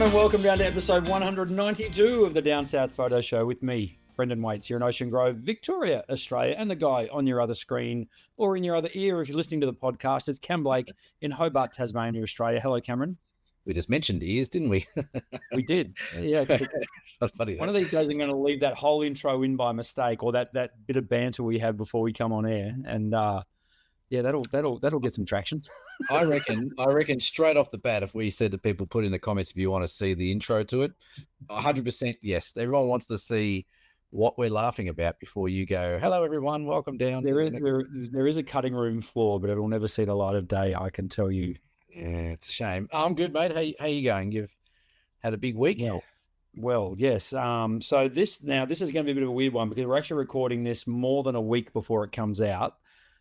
and welcome down to episode 192 of the Down South Photo Show with me, Brendan Waits, here in Ocean Grove, Victoria, Australia, and the guy on your other screen or in your other ear if you're listening to the podcast. It's Cam Blake in Hobart, Tasmania, Australia. Hello, Cameron. We just mentioned ears, didn't we? We did. Yeah. Funny. One of these days I'm going to leave that whole intro in by mistake, or that bit of banter we had before we come on air. And yeah, that'll get some traction. I reckon straight off the bat, if we said to people, put in the comments if you want to see the intro to it, 100% yes. Everyone wants to see what we're laughing about before you go, hello everyone, welcome down. There is a cutting room floor, but it'll never see the light of day, I can tell you. Yeah, it's a shame. I'm good, mate. How you going? You've had a big week? Well, yes. So this is going to be a bit of a weird one because we're actually recording this more than a week before it comes out.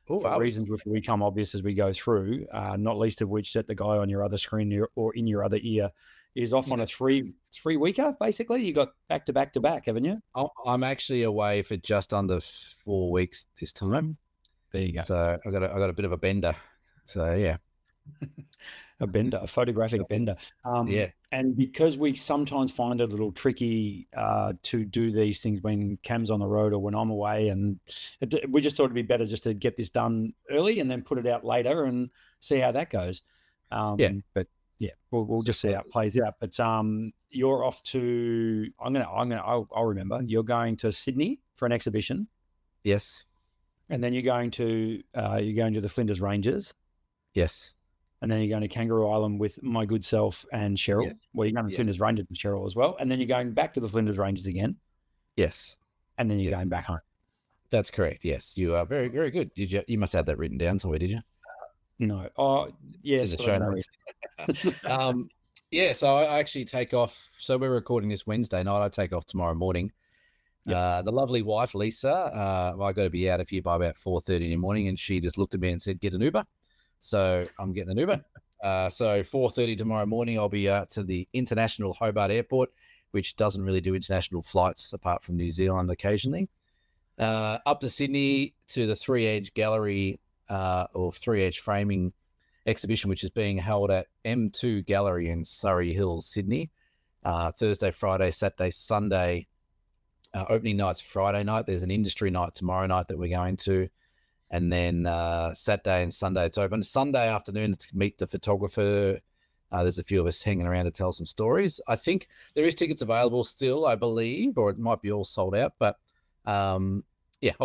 For reasons which will become obvious as we go through, not least of which that the guy on your other screen or in your other ear is off on a three-weeker, basically. You got back to back, haven't you? I'm actually away for just under 4 weeks this time. There you go. So I got a bit of a bender. So yeah. A photographic bender. Yeah. And because we sometimes find it a little tricky to do these things when Cam's on the road or when I'm away, and we just thought it'd be better just to get this done early and then put it out later and see how that goes. But yeah, we'll just see how it plays out. But you're off to I'll remember. You're going to Sydney for an exhibition. Yes. And then you're going to the Flinders Ranges. Yes. And then you're going to Kangaroo Island with my good self and Cheryl. Yes. Well, you're going to the Flinders Ranges with Cheryl as well. And then you're going back to the Flinders Ranges again. Yes. And then you're going back home. That's correct. Yes. You are very, very good. You must have that written down somewhere, did you? No. Oh, yes. It's in the show notes. So I actually take off. So we're recording this Wednesday night. I take off tomorrow morning. Yep. The lovely wife, Lisa, I got to be out of here by about 4:30 in the morning. And she just looked at me and said, get an Uber. So I'm getting an Uber. So 4:30 tomorrow morning, I'll be to the International Hobart Airport, which doesn't really do international flights apart from New Zealand occasionally. Up to Sydney to the 3-Edge Gallery or 3-Edge Framing exhibition, which is being held at M2 Gallery in Surrey Hills, Sydney. Thursday, Friday, Saturday, Sunday. Opening night's Friday night. There's an industry night tomorrow night that we're going to. And then Saturday and Sunday it's open. Sunday afternoon to meet the photographer. There's a few of us hanging around to tell some stories. I think there is tickets available still, I believe, or it might be all sold out. But I'll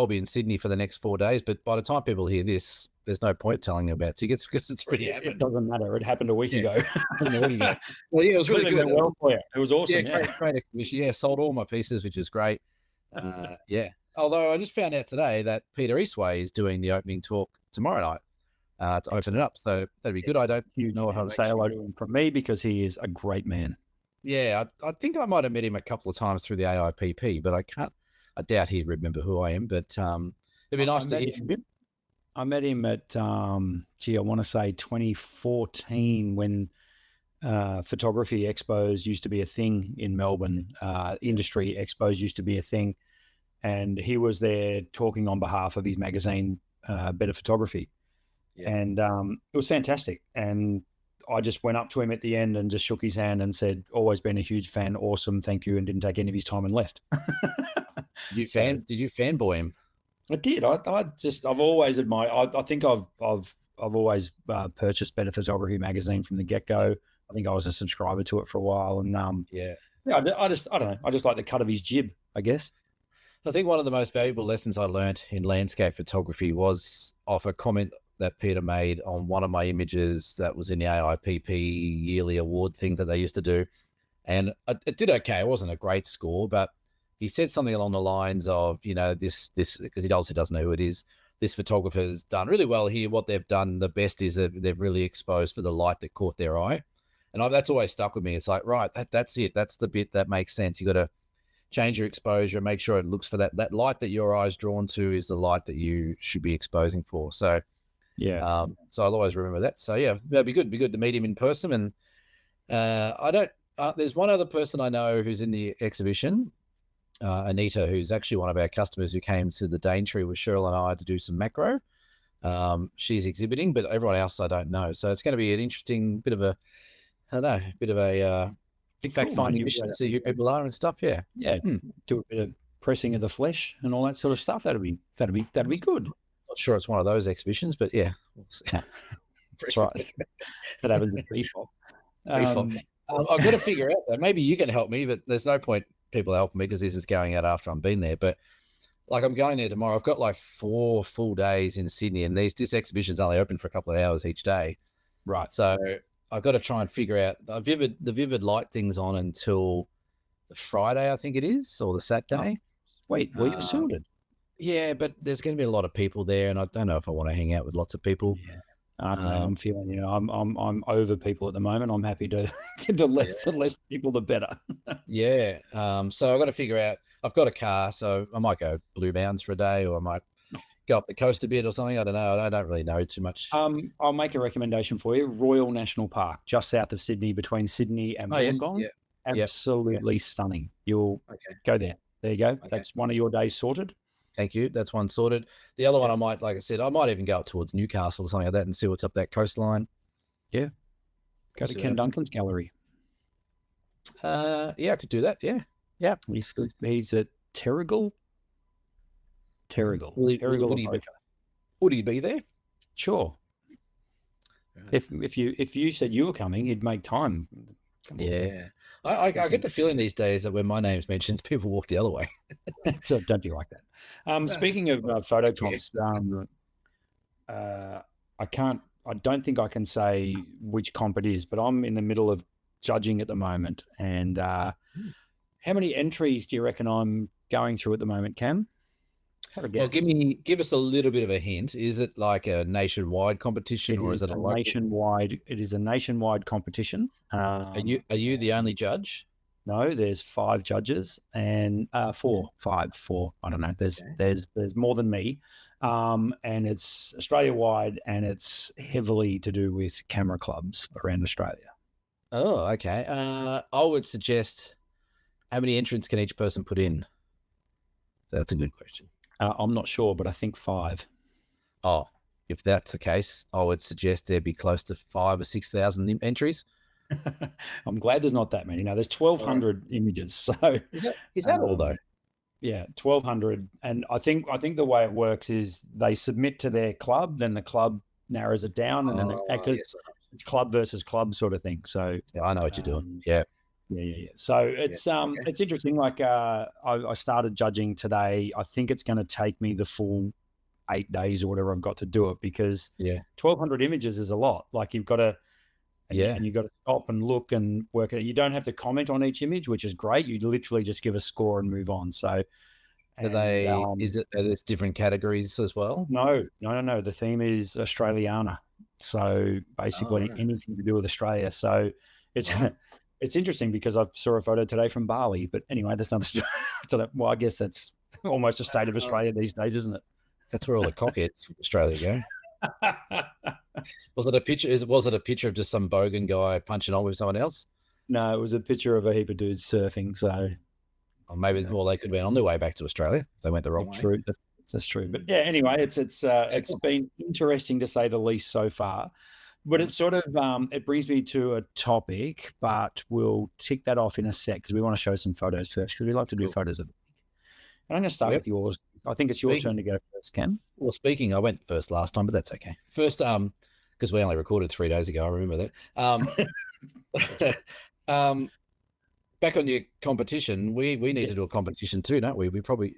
be in Sydney for the next 4 days. But by the time people hear this, there's no point telling them about tickets because it's already happened. It doesn't matter. It happened a week ago. Well, yeah, it was really good. Well for you. It was awesome. Yeah, great exhibition. Yeah, sold all my pieces, which is great. Although I just found out today that Peter Eastway is doing the opening talk tomorrow night to open it up. So that'd be good. I don't know how to say hello to him from me because he is a great man. Yeah, I think I might have met him a couple of times through the AIPP, but I doubt he'd remember who I am. But it'd be nice to hear from him. I met him at, I want to say 2014 when photography expos used to be a thing in Melbourne. Industry expos used to be a thing. And he was there talking on behalf of his magazine, Better Photography. Yeah. And it was fantastic. And I just went up to him at the end and just shook his hand and said, always been a huge fan. Awesome. Thank you. And didn't take any of his time and left. Did you fanboy him? I did. I've always admired, I think I've always purchased Better Photography magazine from the get-go. I think I was a subscriber to it for a while. And I don't know. I just like the cut of his jib, I guess. I think one of the most valuable lessons I learned in landscape photography was off a comment that Peter made on one of my images that was in the AIPP yearly award thing that they used to do. And it did okay. It wasn't a great score, but he said something along the lines of, this, because he also doesn't know who it is. This photographer's done really well here. What they've done the best is that they've really exposed for the light that caught their eye. And that's always stuck with me. It's like, right, that's it. That's the bit that makes sense. You got to change your exposure, make sure it looks for that light that your eye's drawn to is the light that you should be exposing for. So, yeah. So I'll always remember that. So yeah, it'd be good to meet him in person. And there's one other person I know who's in the exhibition, Anita, who's actually one of our customers who came to the Daintree with Cheryl and I to do some macro. She's exhibiting, but everyone else I don't know. So it's going to be an interesting bit of a fact finding missions, see who people are and stuff. Yeah. Do a bit of pressing of the flesh and all that sort of stuff. That'd be good. Not sure it's one of those exhibitions, but yeah. That's right. That happens at default. I've got to figure out though. Maybe you can help me, but there's no point people helping me because this is going out after I've been there. But like I'm going there tomorrow. I've got like 4 full days in Sydney, and this exhibition's only open for a couple of hours each day. Right. So I've got to try and figure out the vivid light thing's on until the Friday, I think it is, or the Saturday. Wait, you're sorted. Yeah, but there's going to be a lot of people there, and I don't know if I want to hang out with lots of people. Yeah. I'm feeling, I'm over people at the moment. I'm happy to get the less people, the better. Yeah. So I've got to figure out. I've got a car, so I might go Blue Mountains for a day, or I might go up the coast a bit or something. I don't know. I don't really know too much. I'll make a recommendation for you. Royal National Park, just south of Sydney, between Sydney and Wollongong. Yes. Absolutely stunning. You'll go there. There you go. Okay. That's one of your days sorted. Thank you. That's one sorted. The other one I might, like I said, I might even go up towards Newcastle or something like that and see what's up that coastline. Yeah. Go to Ken Duncan's gallery. Yeah, I could do that. Yeah. Yeah. He's at Terrigal. Would he be there? Sure. Right. If you said you were coming, he'd make time. Yeah. I get the feeling these days that when my name's mentioned, people walk the other way. So don't be like that. Speaking of photocomps, I don't think I can say which comp it is, but I'm in the middle of judging at the moment. And how many entries do you reckon I'm going through at the moment, Cam? Well, give us a little bit of a hint. Is it like a nationwide competition, or is it a nationwide? It is a nationwide competition. Are you the only judge? No, there's 5 judges and 4. I don't know. There's more than me, and it's Australia wide, and it's heavily to do with camera clubs around Australia. Oh, okay. I would suggest, how many entrants can each person put in? That's a good question. I'm not sure, but I think 5. Oh, if that's the case, I would suggest there be close to 5,000 or 6,000 entries. I'm glad there's not that many. Now, there's 1,200 images. So is that all though? Yeah, 1,200. And I think the way it works is they submit to their club, then the club narrows it down, and then it's club versus club sort of thing. So yeah, I know what you're doing. Yeah. Yeah. So it's it's interesting. Like I started judging today. I think it's going to take me the full 8 days or whatever I've got to do it, because 1,200 images is a lot. Like you've got to and you've got to stop and look and work it. You don't have to comment on each image, which is great. You literally just give a score and move on. So are there different categories as well? No. The theme is Australiana. So basically anything to do with Australia. So it's it's interesting because I saw a photo today from Bali, but anyway, that's another story. Well, I guess that's almost a state of Australia these days, isn't it? That's where all the cockheads from Australia go. Was it a picture of just some bogan guy punching on with someone else? No, it was a picture of a heap of dudes surfing. So maybe they could have been on their way back to Australia. They went the wrong way. True. That's true. But yeah, anyway, it's been interesting to say the least so far. But it sort of it brings me to a topic, but we'll tick that off in a sec because we want to show some photos first, because we like to do photos of the week. And I'm going to start with yours. I think it's your turn to go first, Cam. Well, speaking, I went first last time, but that's okay. First, because we only recorded 3 days ago, I remember that. Back on your competition, we need to do a competition too, don't we?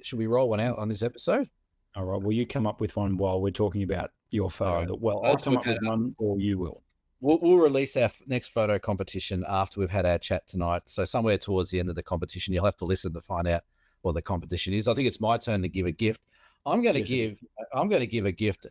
Should we roll one out on this episode? All right. Well, you come up with one while we're talking about your photo. Right. Well, I'll come up with one, or you will. We'll release our next photo competition after we've had our chat tonight. So somewhere towards the end of the competition, you'll have to listen to find out what the competition is. I think it's my turn to give a gift. I'm going to give a gift.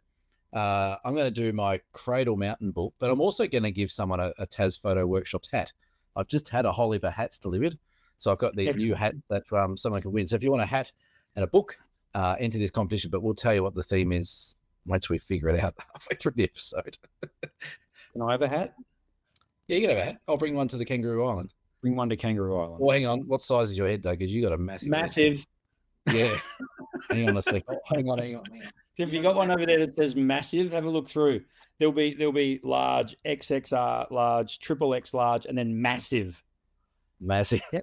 I'm going to do my Cradle Mountain book, but I'm also going to give someone a Taz Photo Workshops hat. I've just had a whole heap of hats delivered, so I've got these new hats that someone can win. So if you want a hat and a book, enter this competition. But we'll tell you what the theme is once we figure it out halfway through the episode. Can I have a hat? Yeah, you can have a hat. I'll bring one to the Kangaroo Island. Bring one to Kangaroo Island. Well, hang on. What size is your head, though? Because you got a massive head. Yeah. Hang on a second. Hang on. If you got one over there that says massive, have a look through. There'll be large, XXR large, XXX large, and then massive. Massive. Yeah.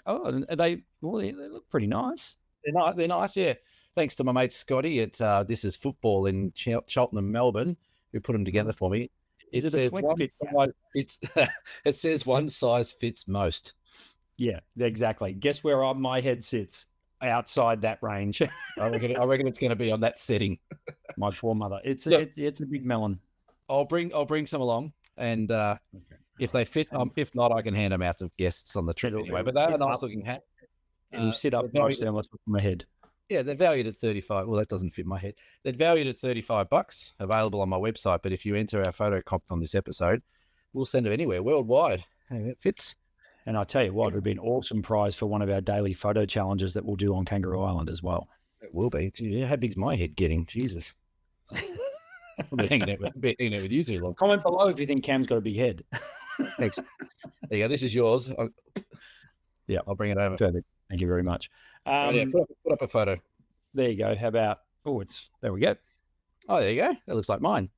Oh, and they look pretty nice. They're nice, yeah. Thanks to my mate Scotty at This Is Football in Cheltenham, Melbourne, who put them together for me. Is It it a says flex one fit? size fits. It says one size fits most. Yeah, exactly. Guess where my head sits? Outside that range. I reckon it's going to be on that setting. My poor mother. It's Look, it's a big melon. I'll bring some along, and if they fit, if not, I can hand them out to guests on the trip anyway. But they're a nice looking hat. It'll sit up nicely on my head. Yeah, they're valued at 35. Well, that doesn't fit my head. They're valued at $35, available on my website. But if you enter our photo comp on this episode, we'll send them anywhere worldwide. Hey, it fits. And I tell you what, it would be an awesome prize for one of our daily photo challenges that we'll do on Kangaroo Island as well. It will be. Yeah, how big's my head getting? Jesus. I've been hanging out with you too long. Comment below if you think Cam's got a big head. Thanks. There you go. This is yours. Yeah, I'll bring it over. Perfect. Thank you very much. Put up a photo. There you go. How about? There we go. Oh, there you go. That looks like mine.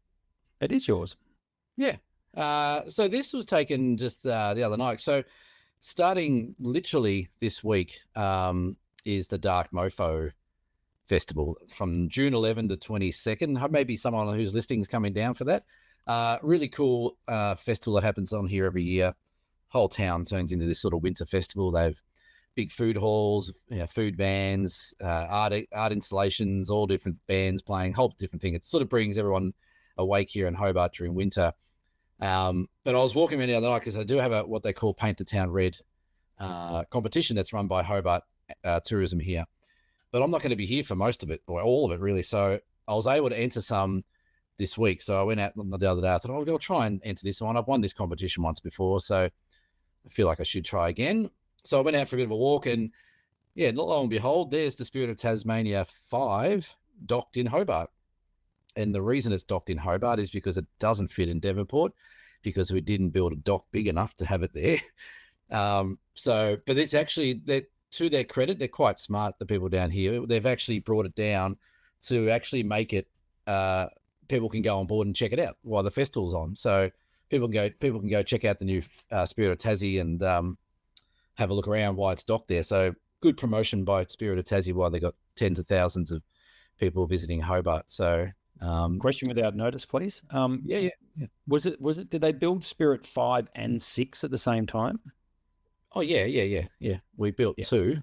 It is yours. Yeah. So this was taken just the other night. So starting literally this week is the Dark Mofo Festival from June 11 to 22nd. Maybe someone who's listening is coming down for that. Really cool festival that happens on here every year. Whole town turns into this sort of winter festival. They've big food halls, food vans, art installations, all different bands playing, whole different thing. It sort of brings everyone awake here in Hobart during winter. But I was walking around the other night because I do have what they call Paint the Town Red competition that's run by Hobart Tourism here. But I'm not going to be here for most of it, or all of it really. So I was able to enter some this week. So I went out the other day. I thought, I'll try and enter this one. I've won this competition once before, so I feel like I should try again. So I went out for a bit of a walk, and yeah, not long and behold, there's the Spirit of Tasmania 5 docked in Hobart. And the reason it's docked in Hobart is because it doesn't fit in Devonport, because we didn't build a dock big enough to have it there. But it's actually, to their credit, they're quite smart, the people down here. They've actually brought it down to actually make it, people can go on board and check it out while the festival's on. So people can go check out the new Spirit of Tassie and have a look around while it's docked there. So good promotion by Spirit of Tassie while they got tens of thousands of people visiting Hobart. So question without notice, please. Yeah. Was it? Did they build Spirit 5 and 6 at the same time? Oh yeah. We built 2.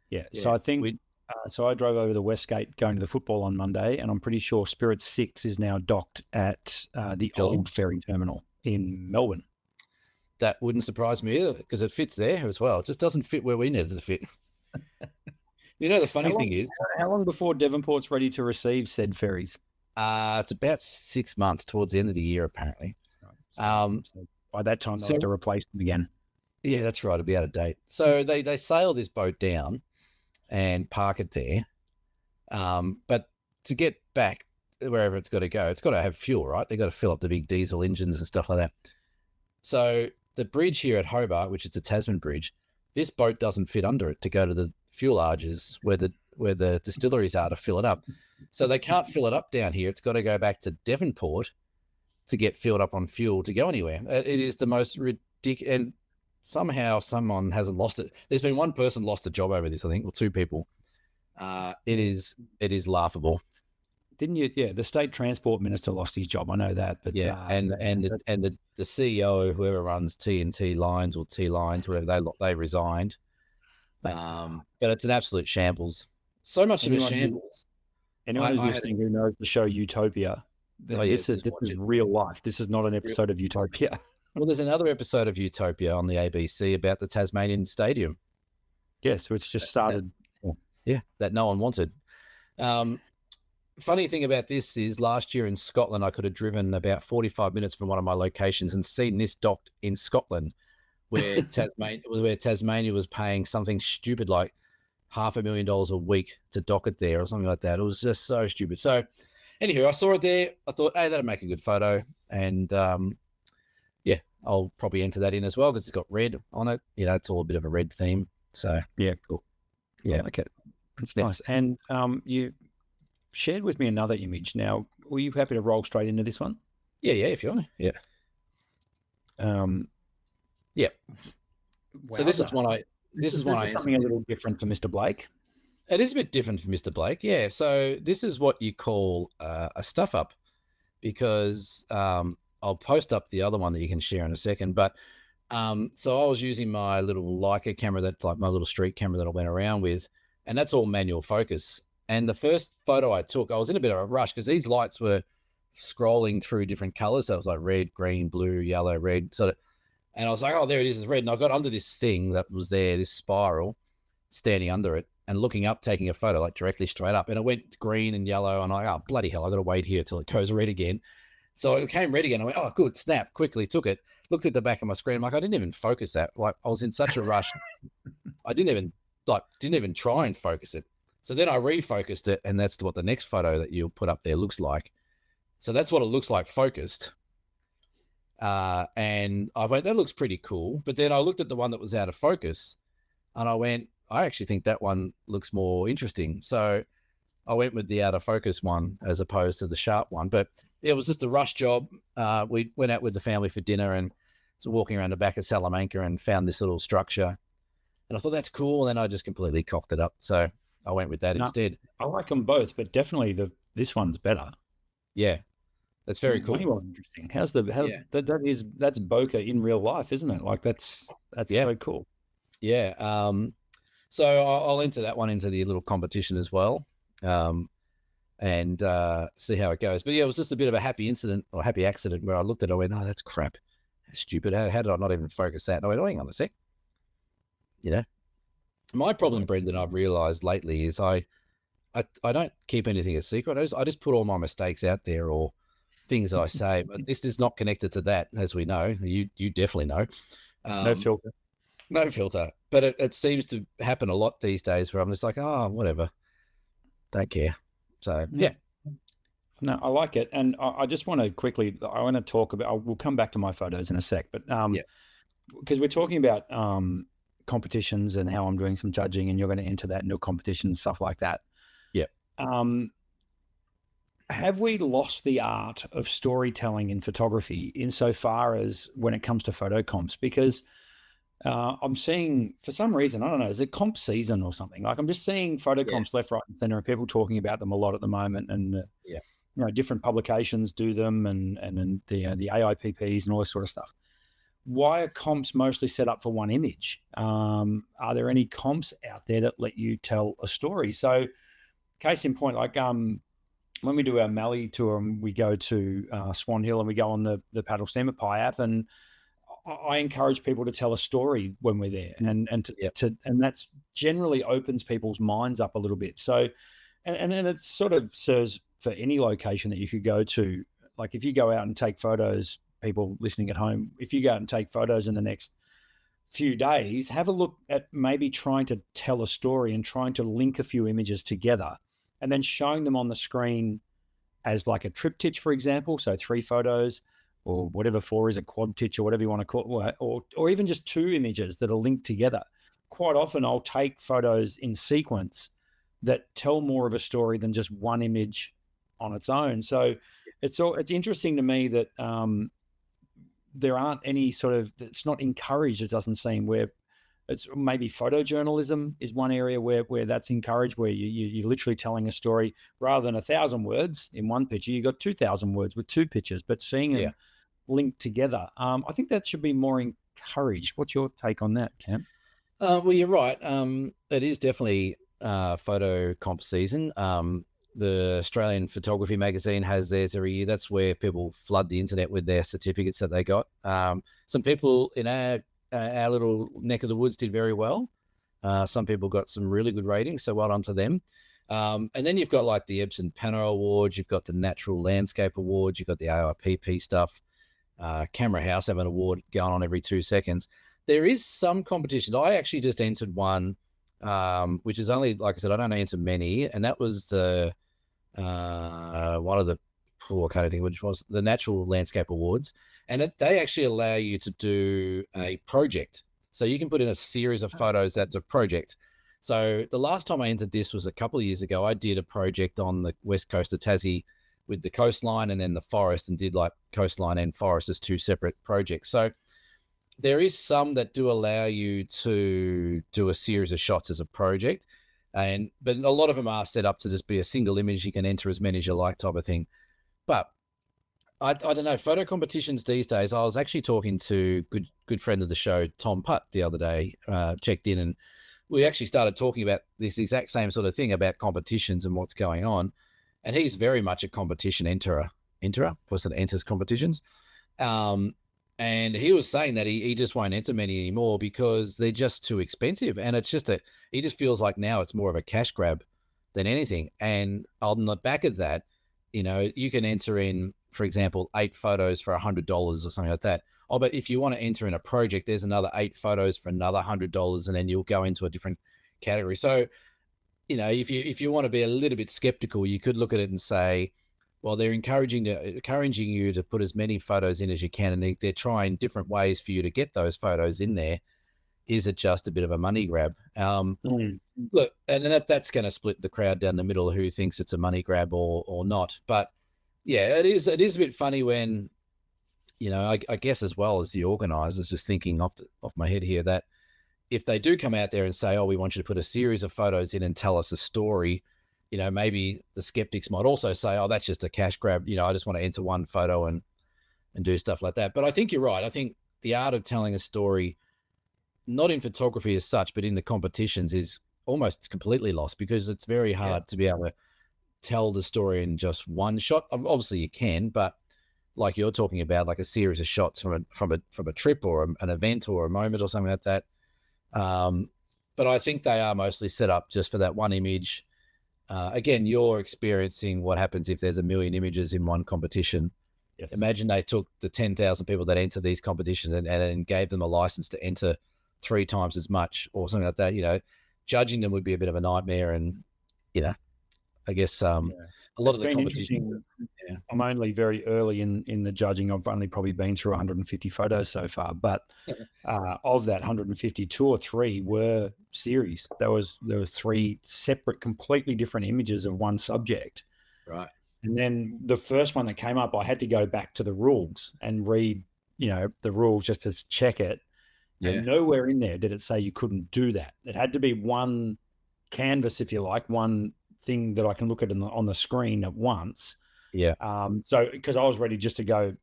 Yeah. So I think so I drove over the Westgate going to the football on Monday, and I'm pretty sure Spirit 6 is now docked at the old ferry terminal in Melbourne. That wouldn't surprise me either, because it fits there as well. It just doesn't fit where we need it to fit. The funny thing is, how long before Devonport's ready to receive said ferries? It's about 6 months, towards the end of the year, apparently. So by that time, they'll have to replace them again. Yeah, that's right. It'll be out of date. So they sail this boat down and park it there. But to get back wherever it's got to go, it's got to have fuel, right? They've got to fill up the big diesel engines and stuff like that. So the bridge here at Hobart, which is the Tasman Bridge, this boat doesn't fit under it to go to the fuel arges where the distilleries are to fill it up. So they can't fill it up down here. It's got to go back to Devonport to get filled up on fuel to go anywhere. It is the most ridiculous, and somehow someone hasn't lost it. There's been one person lost a job over this, I think, or 2 people. It is laughable. Didn't you? Yeah, the state transport minister lost his job. I know that, but yeah, and the CEO, whoever runs TNT Lines or T Lines, whatever, they resigned. But it's an absolute shambles. So much of a shambles. Anyone who's listening who knows the show Utopia, this is real life. This is not an episode of Utopia. Well, there's another episode of Utopia on the ABC about the Tasmanian Stadium. Yes, which just started. That no one wanted. Funny thing about this is last year in Scotland, I could have driven about 45 minutes from one of my locations and seen this docked in Scotland, where Tasmania was paying something stupid like $500,000 a week to dock it there or something like that. It was just so stupid. So anywho, I saw it there. I thought, hey, that'll make a good photo. And I'll probably enter that in as well because it's got red on it. It's all a bit of a red theme. So yeah, cool. Yeah. I like it. It's nice. And you shared with me another image. Now, were you happy to roll straight into this one? Yeah, if you want to. Yeah. Yeah. So this is Wowza. one I This is one this I is entered. something a little different for Mr. Blake. It is a bit different for Mr. Blake, yeah. So this is what you call a stuff up, because I'll post up the other one that you can share in a second. But so I was using my little Leica camera, that's like my little street camera that I went around with, and that's all manual focus. And the first photo I took, I was in a bit of a rush because these lights were scrolling through different colors. So it was like red, green, blue, yellow, red, sort of. And I was like, oh, there it is, it's red. And I got under this thing that was there, this spiral, standing under it and looking up, taking a photo, like directly straight up. And it went green and yellow. And I, oh, bloody hell, I got to wait here till it goes red again. So it came red again. I went, oh, good, snap, quickly took it, looked at the back of my screen. I'm like, I didn't even focus that. Like, I was in such a rush. I didn't even try and focus it. So then I refocused it, and that's what the next photo that you'll put up there looks like. So that's what it looks like focused. And I went, that looks pretty cool. But then I looked at the one that was out of focus, and I went, I actually think that one looks more interesting. So I went with the out of focus one as opposed to the sharp one. But it was just a rush job. We went out with the family for dinner and was walking around the back of Salamanca and found this little structure. And I thought, that's cool. And then I just completely cocked it up. So I went with that instead. I like them both, but definitely this one's better. Yeah, that's very cool. Way more interesting. That's bokeh in real life, isn't it? Like that's so cool. Yeah. So I'll enter that one into the little competition as well, and see how it goes. But yeah, it was just a bit of a happy accident where I looked at it, I went, oh, that's crap. That's stupid. How did I not even focus that? And I went, oh, hang on a sec. You know, my problem, Brendan, I've realized lately is I don't keep anything a secret. I just put all my mistakes out there or things that I say, but this is not connected to that, as we know. You definitely know. No filter. No filter. But it seems to happen a lot these days where I'm just like, oh, whatever. Don't care. So, yeah. No, I like it. And I just want to quickly, I want to talk about, we'll come back to my photos in a sec, but because we're talking about competitions and how I'm doing some judging and you're going to enter that into a competition and stuff like that. Yeah. Have we lost the art of storytelling in photography insofar as when it comes to photocomps? Because I'm seeing, for some reason, I don't know, is it comp season or something? Like I'm just seeing photocomps left, right, and center, and people talking about them a lot at the moment. And you know, different publications do them, and the AIPPs and all this sort of stuff. Why are comps mostly set up for one image? Are there any comps out there that let you tell a story? So, case in point, like when we do our Mallee tour and we go to Swan Hill and we go on the paddle steamer Pi app, and I encourage people to tell a story when we're there, and that's generally opens people's minds up a little bit. So, and it sort of serves for any location that you could go to. Like if you go out and take photos, people listening at home, if you go out and take photos in the next few days, have a look at maybe trying to tell a story and trying to link a few images together, and then showing them on the screen as like a triptych, for example. So 3 photos, or whatever 4 is, a quadtich, or whatever you want to call it, or even just 2 images that are linked together. Quite often I'll take photos in sequence that tell more of a story than just one image on its own. So it's interesting to me that there aren't any sort of, it's not encouraged, it doesn't seem, where it's maybe photojournalism is one area where that's encouraged, where you're literally telling a story rather than 1,000 words in one picture. You got 2,000 words with 2 pictures, but seeing them linked together, I think that should be more encouraged. What's your take on that, Cam? Well, you're right. It is definitely photo comp season. The Australian Photography magazine has theirs every year. That's where people flood the internet with their certificates that they got. Some people in our little neck of the woods did very well. Some people got some really good ratings, so well done to them. And then you've got like the Epson Pano Awards, you've got the Natural Landscape Awards, you've got the AIPP stuff. Camera House have an award going on every 2 seconds. There is some competition. I actually just entered one, which is only, like I said, I don't enter many, and that was the one of the, I can't think which was, the Natural Landscape Awards, and they actually allow you to do a project. So you can put in a series of photos that's a project. So the last time I entered this was a couple of years ago. I did a project on the west coast of Tassie with the coastline and then the forest, and did like coastline and forest as 2 separate projects. So there is some that do allow you to do a series of shots as a project, but a lot of them are set up to just be a single image. You can enter as many as you like, type of thing. But I don't know, photo competitions these days. I was actually talking to good friend of the show, Tom Putt, the other day. Checked in, and we actually started talking about this exact same sort of thing about competitions and what's going on. And he's very much a competition enterer, person that enters competitions. And he was saying that he just won't enter many anymore because they're just too expensive. And it's just he just feels like now it's more of a cash grab than anything. And on the back of that, you can enter in, for example, 8 photos for $100 or something like that. Oh, but if you want to enter in a project, there's another 8 photos for another $100, and then you'll go into a different category. So, if you want to be a little bit skeptical, you could look at it and say, well, they're encouraging you to put as many photos in as you can, and they're trying different ways for you to get those photos in there. Is it just a bit of a money grab? Look, and that's going to split the crowd down the middle who thinks it's a money grab or not. But yeah, it is a bit funny when, I guess as well as the organisers, just thinking off my head here, that if they do come out there and say, oh, we want you to put a series of photos in and tell us a story, maybe the skeptics might also say, oh, that's just a cash grab. I just want to enter one photo and do stuff like that. But I think you're right. I think the art of telling a story, not in photography as such, but in the competitions, is almost completely lost, because it's very hard to be able to tell the story in just one shot. Obviously you can, but like you're talking about, like a series of shots from a trip or an event or a moment or something like that. But I think they are mostly set up just for that one image. Again, you're experiencing what happens if there's 1 million images in one competition. Yes. Imagine they took the 10,000 people that enter these competitions and gave them a license to enter 3 times as much or something like that. Judging them would be a bit of a nightmare. And, I guess a lot of the competition. Yeah. I'm only very early in the judging. I've only probably been through 150 photos so far, but of that 150, 2 or 3 were series. There was 3 separate, completely different images of one subject. Right. And then the first one that came up, I had to go back to the rules and read, the rules just to check it. Yeah. And nowhere in there did it say you couldn't do that. It had to be one canvas, if you like, one thing that I can look at on the screen at once. Yeah. So because I was ready just to go,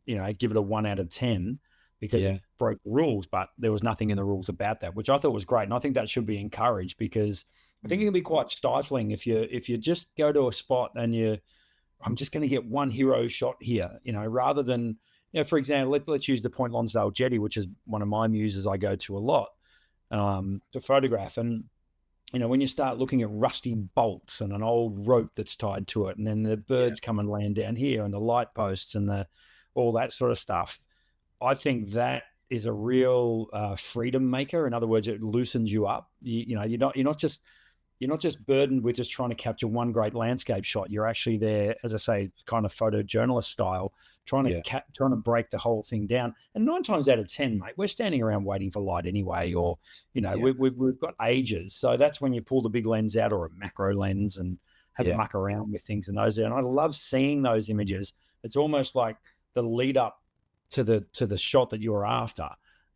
give it a 1 out of 10 because it broke the rules, but there was nothing in the rules about that, which I thought was great. And I think that should be encouraged, because I think it can be quite stifling if you just go to a spot and I'm just going to get one hero shot here, rather than, for example, let's use the Point Lonsdale Jetty, which is one of my muses I go to a lot to photograph. And when you start looking at rusty bolts and an old rope that's tied to it, and then the birds come and land down here, and the light posts and all that sort of stuff, I think that is a real freedom maker. In other words, it loosens you up. You're not just burdened with just trying to capture one great landscape shot. You're actually there, as I say, kind of photojournalist style, trying to break the whole thing down. And 9 times out of 10, mate, we're standing around waiting for light anyway, or we've got ages. So that's when you pull the big lens out, or a macro lens, and have to muck around with things and those. And I love seeing those images. It's almost like the lead up to the shot that you're after.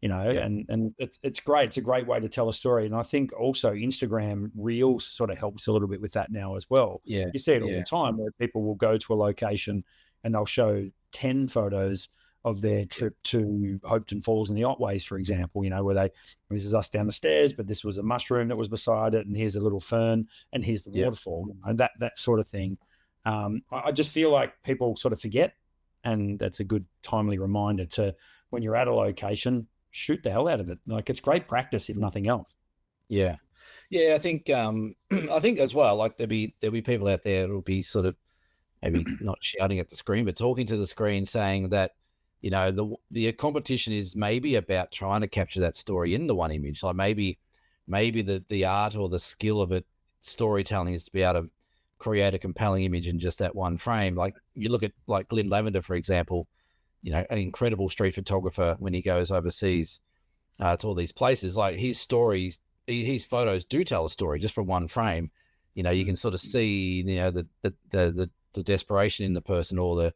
And it's great. It's a great way to tell a story. And I think also Instagram Reels sort of helps a little bit with that now as well. Yeah. You see it all the time, where people will go to a location and they'll show 10 photos of their trip to Hopetoun Falls in the Otways, for example, where this is us down the stairs, but this was a mushroom that was beside it, and here's a little fern, and here's the waterfall, and that sort of thing. I just feel like people sort of forget, and that's a good timely reminder to, when you're at a location, shoot the hell out of it. Like, it's great practice, if nothing else. Yeah. I think as well, like there'll be people out there that'll be sort of maybe not shouting at the screen, but talking to the screen, saying that, the competition is maybe about trying to capture that story in the one image. Like maybe the art or the skill of it, storytelling, is to be able to create a compelling image in just that one frame. Like you look at like Glyn Lavender, for example, an incredible street photographer. When he goes overseas to all these places, like his stories, his photos do tell a story just from one frame. You can sort of see, the desperation in the person, or the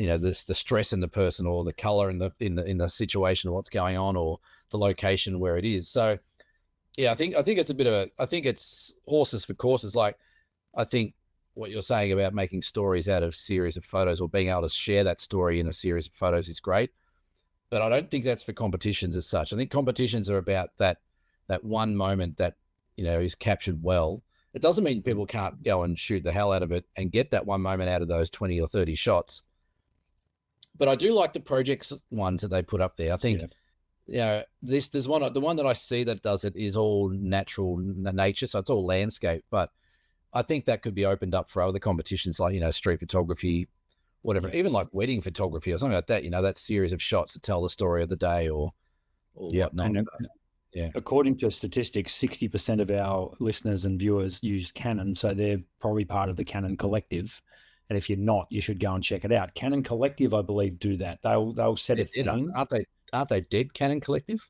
the stress in the person, or the color in the situation, of what's going on, or the location where it is. So yeah, I think it's a bit of I think it's horses for courses. Like, I think what you're saying about making stories out of series of photos, or being able to share that story in a series of photos, is great. But I don't think that's for competitions as such. I think competitions are about that one moment that, is captured well. It doesn't mean people can't go and shoot the hell out of it and get that one moment out of those 20 or 30 shots. But I do like the projects ones that they put up there. I think, there's the one that I see that does it is all natural nature. So it's all landscape, but I think that could be opened up for other competitions, like, street photography, whatever, even like wedding photography or something like that, that series of shots that tell the story of the day, or whatnot. And Yeah. according to statistics, 60% of our listeners and viewers use Canon, so they're probably part of the Canon Collective. And if you're not, you should go and check it out. Canon Collective, I believe, do that. They'll set a thing. Aren't they dead, Canon Collective?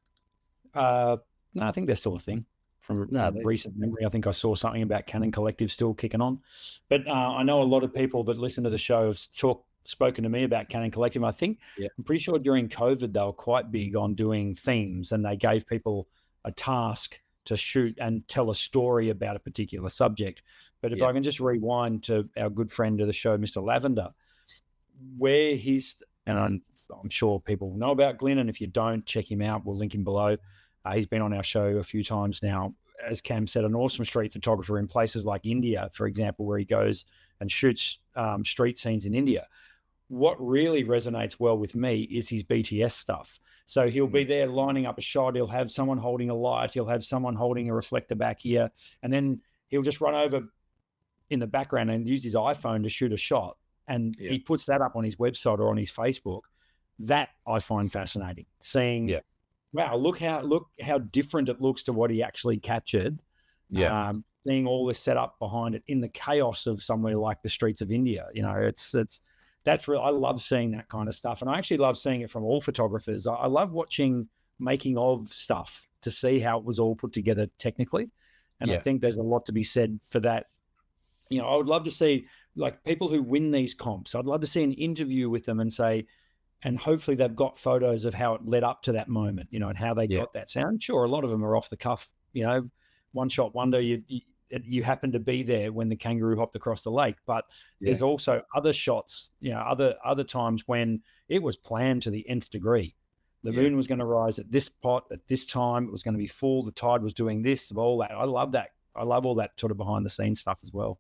No, I think they're still a thing. From No, recent memory, I think I saw something about Canon Collective still kicking on. But I know a lot of people that listen to the show have spoken to me about Canon Collective. I think I'm pretty sure during COVID they were quite big on doing themes, and they gave people a task to shoot and tell a story about a particular subject. But if I can just rewind to our good friend of the show, Mr. Lavender, where and I'm sure people know about Glenn, and if you don't, check him out. We'll link him below. He's been on our show a few times now. As Cam said, an awesome street photographer in places like India, for example, where he goes and shoots street scenes in India. What really resonates well with me is his BTS stuff. So he'll be there lining up a shot. He'll have someone holding a light. He'll have someone holding a reflector back here. And then he'll just run over in the background and use his iPhone to shoot a shot. And he puts that up on his website or on his Facebook. That I find fascinating. Seeing, wow, look how different it looks to what he actually captured. Seeing all this set up behind it in the chaos of somewhere like the streets of India. That's real. I love seeing that kind of stuff. And I actually love seeing it from all photographers. I love watching making of stuff to see how it was all put together technically. And I think there's a lot to be said for that. I would love to see, like, people who win these comps. I'd love to see an interview with them and say, and hopefully they've got photos of how it led up to that moment, and how they got that sound. Sure, a lot of them are off the cuff, one shot wonder. You happen to be there when the kangaroo hopped across the lake, but there's also other shots, other times when it was planned to the nth degree. The moon was going to rise at this spot at this time. It was going to be full. The tide was doing this, all that. I love that. I love all that sort of behind the scenes stuff as well.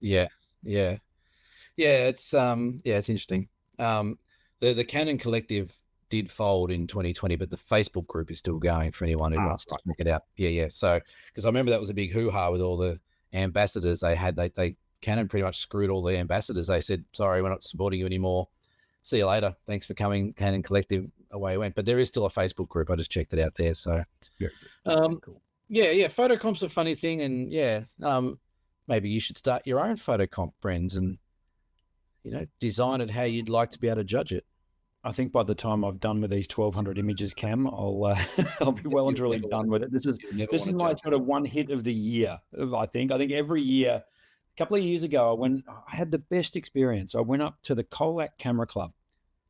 It's interesting. The Canon Collective did fold in 2020, but the Facebook group is still going for anyone who wants to check it out. So, because I remember that was a big hoo-ha with all the ambassadors they had. They Canon pretty much screwed all the ambassadors. They said, sorry, we're not supporting you anymore. See you later. Thanks for coming, Canon Collective. Away it went. But there is still a Facebook group. I just checked it out there. So Cool. Photocomp's a funny thing. And maybe you should start your own photocomp, Brenz, and design it how you'd like to be able to judge it. I think by the time I've done with these 1,200 images, Cam, I'll be well and truly done with it. This is my sort of one hit of the year. I think every year, a couple of years ago, I had the best experience. I went up to the Colac Camera Club.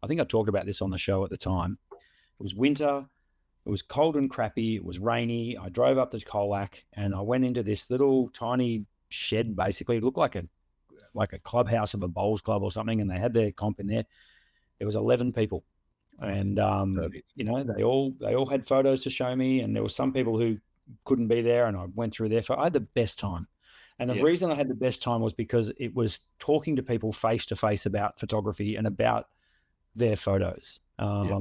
I think I talked about this on the show at the time. It was winter. It was cold and crappy. It was rainy. I drove up to Colac and I went into this little tiny shed. Basically, it looked like a clubhouse of a bowls club or something, and they had their comp in there. It was 11 people, and they all had photos to show me, and there were some people who couldn't be there, and I went through their photos. I had the best time, and the reason I had the best time was because it was talking to people face to face about photography and about their photos. I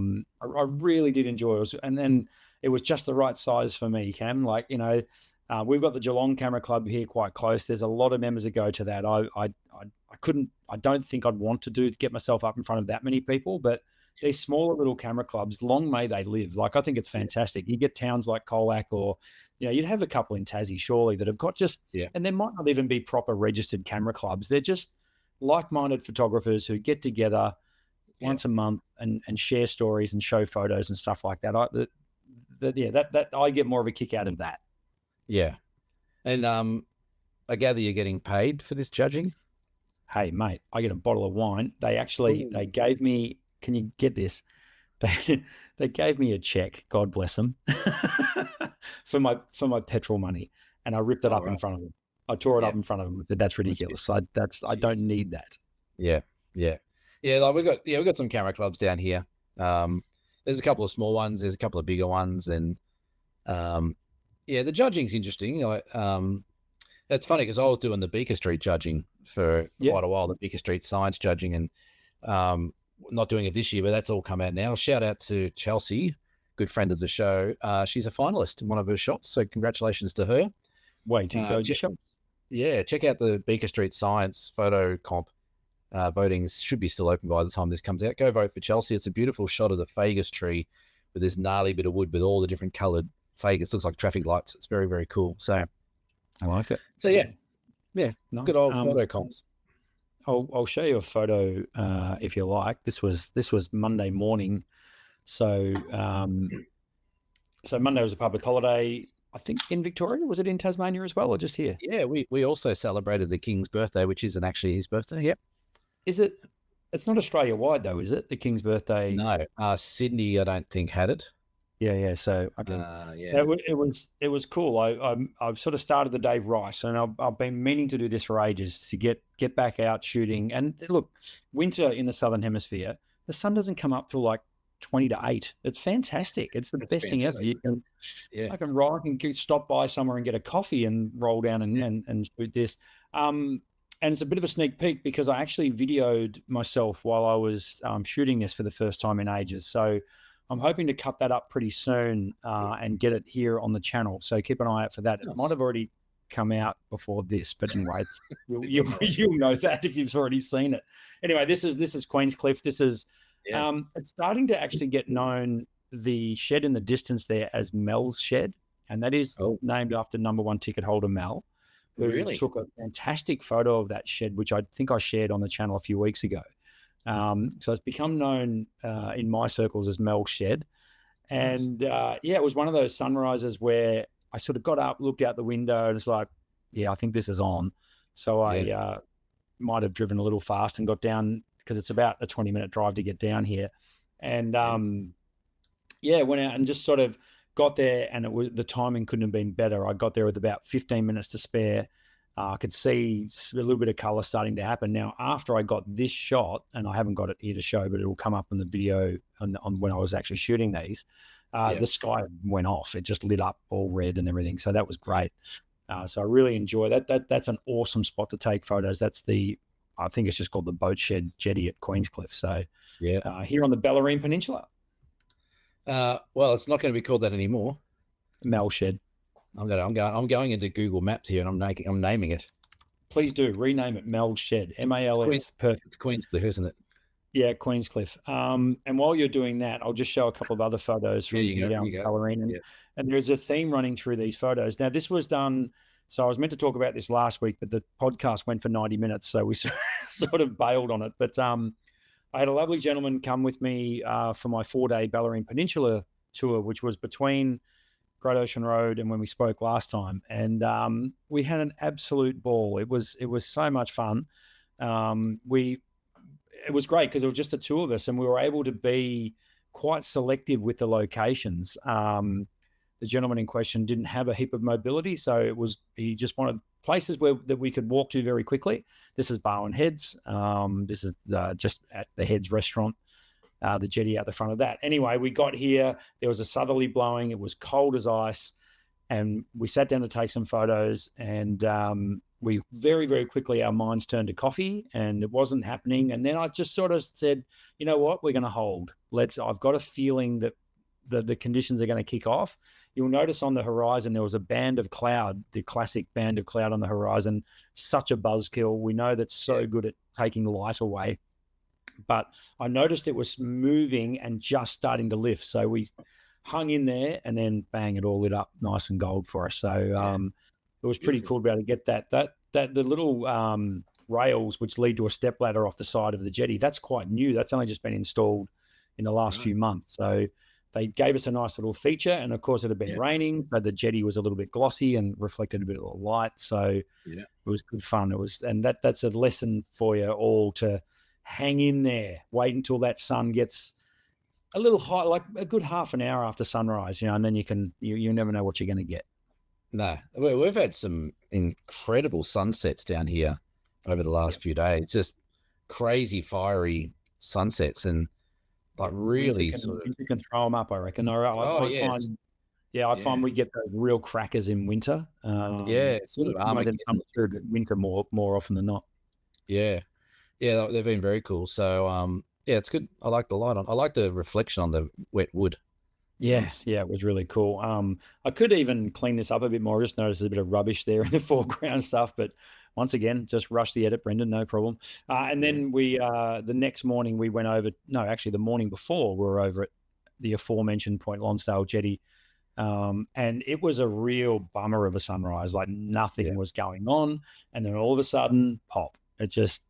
really did enjoy it, and then it was just the right size for me, Cam. Like, we've got the Geelong Camera Club here quite close. There's a lot of members that go to that. I don't think I'd want to get myself up in front of that many people, but these smaller little camera clubs, long may they live. Like, I think it's fantastic. You get towns like Colac, or, you'd have a couple in Tassie, surely, that have got and there might not even be proper registered camera clubs. They're just like-minded photographers who get together once a month and share stories and show photos and stuff like that. I get more of a kick out of that. Yeah. And I gather you're getting paid for this judging? Hey, mate, I get a bottle of wine. They gave me can you get this? They gave me a check, God bless them, for my petrol money, and I ripped it All up in right. front of them. I tore it Yeah. up in front of them. That's That's good. ridiculous. I don't Jeez. need that. Yeah. Yeah. Yeah. Like we've got some camera clubs down here. There's a couple of small ones. There's a couple of bigger ones, and yeah, the judging's interesting. It's funny because I was doing the Beaker Street judging for Yeah. quite a while, the Beaker Street science judging, and not doing it this year, but that's all come out now. Shout out to Chelsea, good friend of the show. She's a finalist in one of her shots, so congratulations to her. Way to go, check, yeah, check out the Beaker Street Science photo comp. Voting should be still open by the time this comes out. Go vote for Chelsea. It's a beautiful shot of the Fagus tree with this gnarly bit of wood with all the different coloured Fagus. Looks like traffic lights. It's very, very cool. So I like it. So yeah, nice. Good old photo comps. I'll show you a photo if you like. This was Monday morning, so Monday was a public holiday. I think in Victoria. Was it in Tasmania as well, or just here? Yeah, we also celebrated the King's birthday, which isn't actually his birthday. Yep. Is it? It's not Australia wide though, is it? The King's birthday? No, Sydney, I don't think had it. Yeah. So okay. Yeah. So it was cool. I've sort of started the day right, and I've been meaning to do this for ages to get back out shooting. And look, winter in the Southern Hemisphere, the sun doesn't come up till like 20 to 8. It's fantastic. It's the best thing ever. I can stop by somewhere and get a coffee and roll down and shoot this. And it's a bit of a sneak peek because I actually videoed myself while I was shooting this for the first time in ages. So I'm hoping to cut that up pretty soon and get it here on the channel. So keep an eye out for that. It might have already come out before this, but anyway, you'll know that if you've already seen it. Anyway, this is Queenscliff. This is it's starting to actually get known, the shed in the distance there, as Mel's shed, and that is named after #1 ticket holder Mel, who took a fantastic photo of that shed, which I think I shared on the channel a few weeks ago. So it's become known in my circles as Mel's shed. And it was one of those sunrises where I sort of got up, looked out the window, and it's like, I think this is on. So I might have driven a little fast and got down, because it's about a 20-minute drive to get down here. And went out and just sort of got there, and the timing couldn't have been better. I got there with about 15 minutes to spare. I could see a little bit of color starting to happen. Now, after I got this shot, and I haven't got it here to show, but it will come up in the video on when I was actually shooting these, the sky went off. It just lit up all red and everything. So that was great. So I really enjoy that. That's an awesome spot to take photos. That's I think it's just called the Boat Shed Jetty at Queenscliff. So here on the Bellarine Peninsula. Well, it's not going to be called that anymore. Mel Shed. I'm going into Google Maps here, and I'm naming it. Please do rename it Mel Shed. MALS. Perfect. It's Queenscliff, isn't it? Yeah, Queenscliff. And while you're doing that, I'll just show a couple of other photos from Bellarine. And there's a theme running through these photos. Now, this was done. So I was meant to talk about this last week, but the podcast went for 90 minutes, so we sort of bailed on it. But I had a lovely gentleman come with me for my 4-day Bellarine Peninsula tour, which was between Great Ocean Road and when we spoke last time. And we had an absolute ball. It was so much fun. It was great because it was just the two of us, and we were able to be quite selective with the locations. The gentleman in question didn't have a heap of mobility, so he just wanted places that we could walk to very quickly. This is Barwon Heads. This is just at the Heads restaurant, the jetty out the front of that. Anyway, we got here. There was a southerly blowing. It was cold as ice, and we sat down to take some photos. And we very, very quickly, our minds turned to coffee, and it wasn't happening. And then I just sort of said, you know what, we're going to hold. I've got a feeling that the conditions are going to kick off. You'll notice on the horizon there was a band of cloud, the classic band of cloud on the horizon. Such a buzzkill. We know that's so good at taking light away. But I noticed it was moving and just starting to lift. So we hung in there, and then bang, it all lit up nice and gold for us. So it was pretty cool to be able to get that the little rails which lead to a step ladder off the side of the jetty. That's quite new. That's only just been installed in the last few months. So they gave us a nice little feature, and of course it had been raining, so the jetty was a little bit glossy and reflected a bit of light. So it was good fun. And that's a lesson for you all, to hang in there, wait until that sun gets a little high, like a good half an hour after sunrise, and then you never know what you're going to get. No, we've had some incredible sunsets down here over the last few days. Just crazy fiery sunsets, and like really winter can throw them up, I reckon. I find, I find we get those real crackers in winter. Sort of misunderstood winter more often than not. Yeah, they've been very cool. So it's good. I like the light on. I like the reflection on the wet wood. Yes, it was really cool. I could even clean this up a bit more. I just noticed there's a bit of rubbish there in the foreground stuff, but once again, just rush the edit, Brendan, no problem. And then we, the next morning we went over, no, actually the morning before we were over at the aforementioned Point Lonsdale jetty. And it was a real bummer of a sunrise, like nothing was going on. And then all of a sudden, pop, it just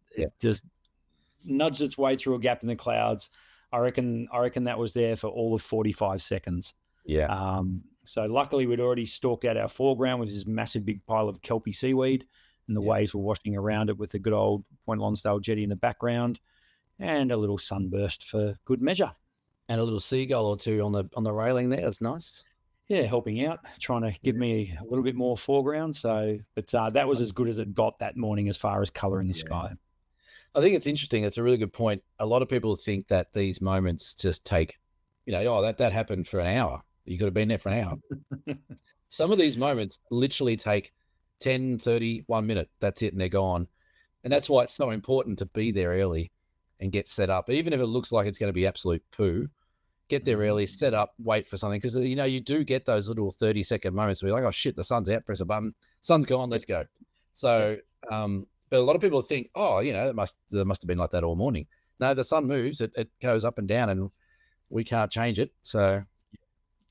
nudged its way through a gap in the clouds. I reckon that was there for all of 45 seconds. Yeah. So luckily we'd already stalked out our foreground with this massive big pile of kelpie seaweed, and the waves were washing around it with the good old Point Lonsdale jetty in the background, and a little sunburst for good measure. And a little seagull or two on the railing there. That's nice. Yeah, helping out, trying to give me a little bit more foreground. So, but that was as good as it got that morning as far as colour in the sky. I think it's interesting. It's a really good point. A lot of people think that these moments just take, that happened for an hour. You could have been there for an hour. Some of these moments literally take 10, 30, 1 minute. That's it, and they're gone. And that's why it's so important to be there early and get set up. Even if it looks like it's going to be absolute poo, get there early, set up, wait for something. Because, you do get those little 30-second moments where you're like, oh, shit, the sun's out, press a button. Sun's gone, let's go. So, but a lot of people think, oh, it must have been like that all morning. No, the sun moves, it goes up and down, and we can't change it. So,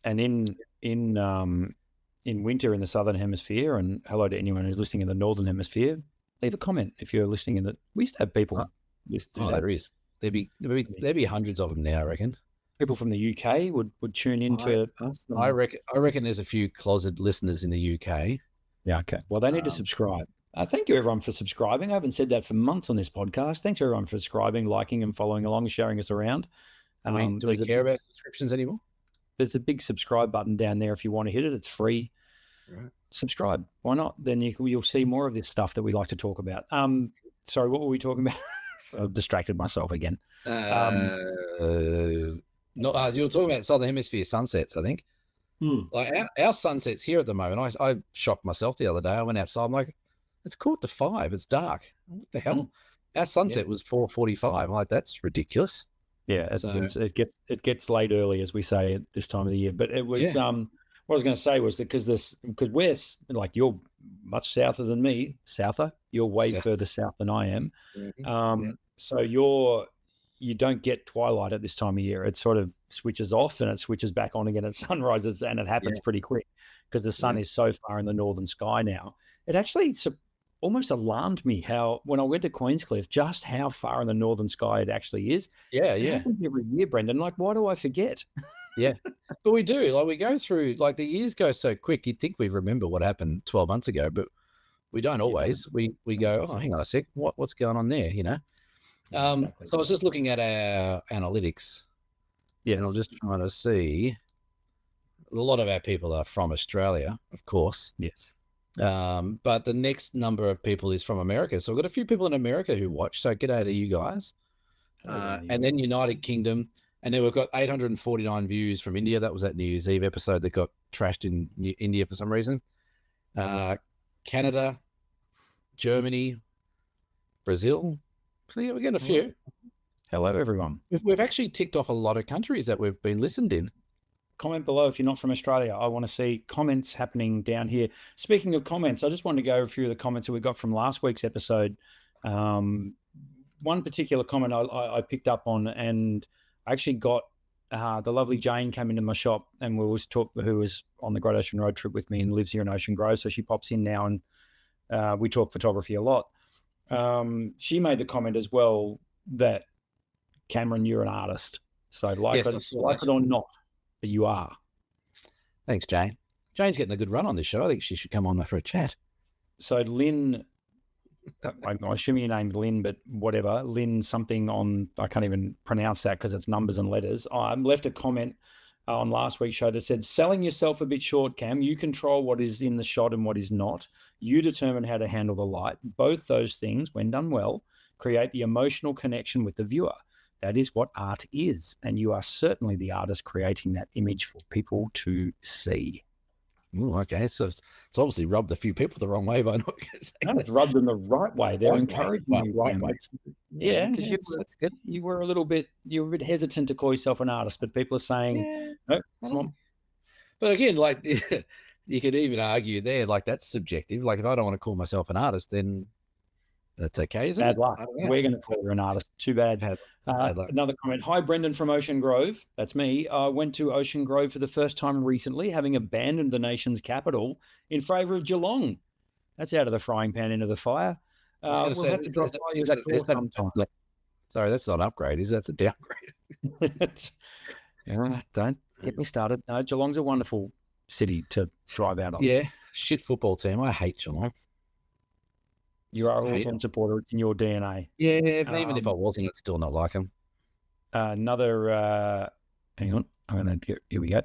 and in winter in the southern hemisphere, and hello to anyone who's listening in the northern hemisphere, leave a comment if you're listening in that. We used to have people. There is. There'd be hundreds of them now, I reckon. People from the UK would tune into us. I reckon there's a few closet listeners in the UK. Yeah, okay. Well, they need to subscribe. Thank you, everyone, for subscribing. I haven't said that for months on this podcast. Thanks, everyone, for subscribing, liking, and following along, sharing us around. Do we care about subscriptions anymore? There's a big subscribe button down there if you want to hit it. It's free. Right. Subscribe. Why not? Then you'll see more of this stuff that we like to talk about. Sorry, what were we talking about? I've distracted myself again. You were talking about Southern Hemisphere sunsets, I think. Like our sunsets here at the moment, I shocked myself the other day. I went outside, I'm like, it's 4:45, it's dark. What the hell? Our sunset was 4:45. I'm like, that's ridiculous. Yeah, it gets late early, as we say at this time of the year. But it was what I was going to say was that because we're like, you're much souther than me, you're way further south than I am. Mm-hmm. So you don't get twilight at this time of year. It sort of switches off and it switches back on again at sunrise, and it happens pretty quick because the sun is so far in the northern sky now. It actually almost alarmed me when I went to Queenscliff, just how far in the northern sky it actually is. Yeah. It happens every year, Brendan. Like, why do I forget? Yeah, but we do. Like, we go through, like, the years go so quick. You'd think we remember what happened 12 months ago, but we don't always. We go, oh, hang on a sec, what's going on there? Exactly. So I was just looking at our analytics. Yeah, and I'm just trying to see. A lot of our people are from Australia, of course. Yes. But the next number of people is from America. So we've got a few people in America who watch. So g'day to you guys. And then United Kingdom. And then we've got 849 views from India. That was that New Year's Eve episode that got trashed in India for some reason. Canada, Germany, Brazil. So yeah, we're getting a few. Hello, everyone. We've actually ticked off a lot of countries that we've been listened in. Comment below if you're not from Australia. I want to see comments happening down here. Speaking of comments, I just wanted to go over a few of the comments that we got from last week's episode. One particular comment I picked up on, and I actually got the lovely Jane came into my shop, and who was on the Great Ocean Road trip with me and lives here in Ocean Grove. So she pops in now, and we talk photography a lot. She made the comment as well that, Cameron, you're an artist. So like it or not, but you are. Thanks, Jane. Jane's getting a good run on this show. I think she should come on for a chat. So Lynn I'm assuming your name's Lynn, but whatever. Lynn something on, I can't even pronounce that because it's numbers and letters. I left a comment on last week's show that said, selling yourself a bit short, Cam. You control what is in the shot and what is not. You determine how to handle the light. Both those things, when done well, create the emotional connection with the viewer. That is what art is. And you are certainly the artist creating that image for people to see. Ooh, okay, so it's obviously rubbed a few people the wrong way by not saying No, it's rubbed them the right way. They're Right way. encouraging Well, you. right Cam. way. Yeah, because that's good. you were a bit hesitant to call yourself an artist, but people are saying, Yeah, no, come on. but again, like you could even argue there, like that's subjective. Like if I don't want to call myself an artist, then that's okay, isn't Bad it? luck. I don't know. We're going to call her an artist. Too bad. Bad luck. Another comment. Hi, Brendan from Ocean Grove. That's me. I went to Ocean Grove for the first time recently, having abandoned the nation's capital in favour of Geelong. That's out of the frying pan into the fire. I was going to We'll say, have to drop by your store sometime. Sorry, that's not an upgrade, is it? That's a downgrade. Don't get me started. No, Geelong's a wonderful city to drive out of. Yeah, shit football team. I hate Geelong. You are a Hawthorn supporter. It's in your DNA. Yeah, even if I wasn't, I'd still not like him. Another, hang on. Here we go.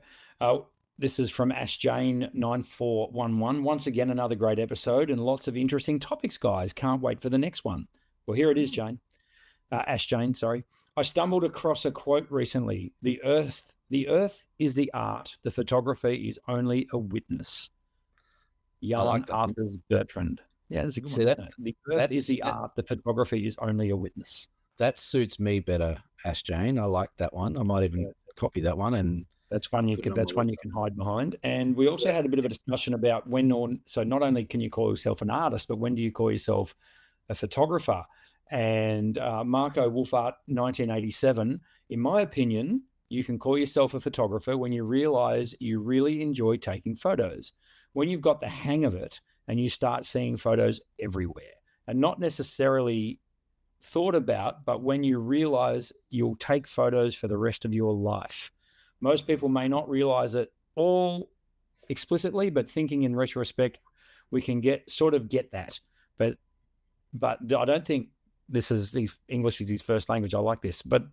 This is from Ash Jane 9411. Once again, another great episode and lots of interesting topics, guys. Can't wait for the next one. Well, here it is, Jane. Ash Jane, sorry. I stumbled across a quote recently. The earth is the art. The photographer is only a witness. Yalan Arthurs Bertrand. Yeah, that's a good one. That, the earth is the art. The photography is only a witness. That suits me better, Ash Jane. I like that one. I might even copy that one, and that's one you can hide behind. And we also had a bit of a discussion about so not only can you call yourself an artist, but when do you call yourself a photographer? And Marco Wolfart, 1987, in my opinion, you can call yourself a photographer when you realize you really enjoy taking photos. When you've got the hang of it and you start seeing photos everywhere and not necessarily thought about, but when you realize you'll take photos for the rest of your life. Most people may not realize it all explicitly, but thinking in retrospect, we can get that. But I don't think English is his first language. I like this, but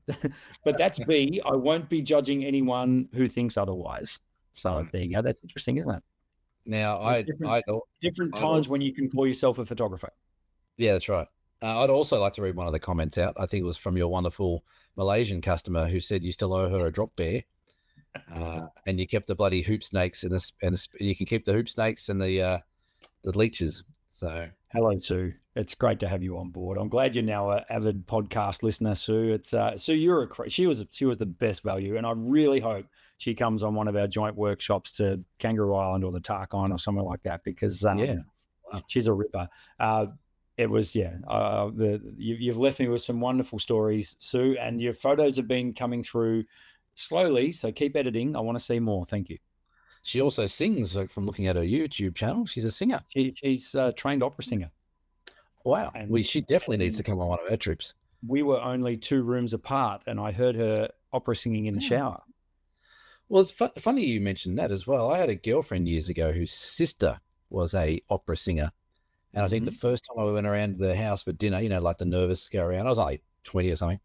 that's B. I won't be judging anyone who thinks otherwise. So there you go. That's interesting, isn't it? Now, different times when you can call yourself a photographer. Yeah, that's right. I'd also like to read one of the comments out. I think it was from your wonderful Malaysian customer who said you still owe her a drop bear, and you kept the bloody hoop snakes and you can keep the hoop snakes and the leeches. So hello, Sue. It's great to have you on board. I'm glad you're now an avid podcast listener, Sue. It's Sue. She was the best value, and I really hope she comes on one of our joint workshops to Kangaroo Island or the Tarkine or somewhere like that, because she's a ripper. You've left me with some wonderful stories, Sue, and your photos have been coming through slowly. So keep editing. I want to see more. Thank you. She also sings, from looking at her YouTube channel. She's a singer. She's a trained opera singer. Wow. She definitely needs to come on one of our trips. We were only 2 rooms apart, and I heard her opera singing in the shower. Well, it's funny you mentioned that as well. I had a girlfriend years ago whose sister was a opera singer. And I think the first time I went around the house for dinner, like the nervous go around, I was like 20 or something.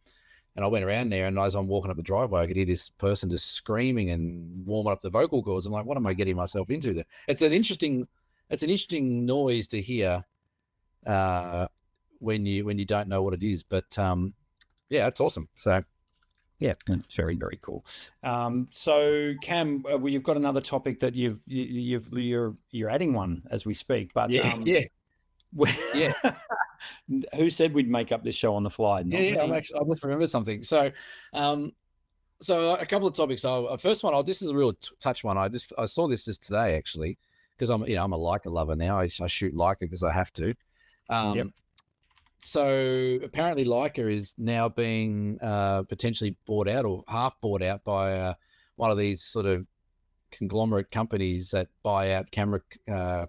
And I went around there, and as I'm walking up the driveway, I could hear this person just screaming and warming up the vocal cords. I'm like, what am I getting myself into there? It's an interesting noise to hear when you don't know what it is. But yeah, it's awesome. So yeah, it's very, very cool. So Cam, you've got another topic that you're adding one as we speak. But yeah. Who said we'd make up this show on the fly? I just remember something. So, so a couple of topics. First one, this is a real touch one. I saw this just today actually, because I'm a Leica lover now. I shoot Leica because I have to. So apparently Leica is now being potentially bought out or half bought out by one of these sort of conglomerate companies that buy out camera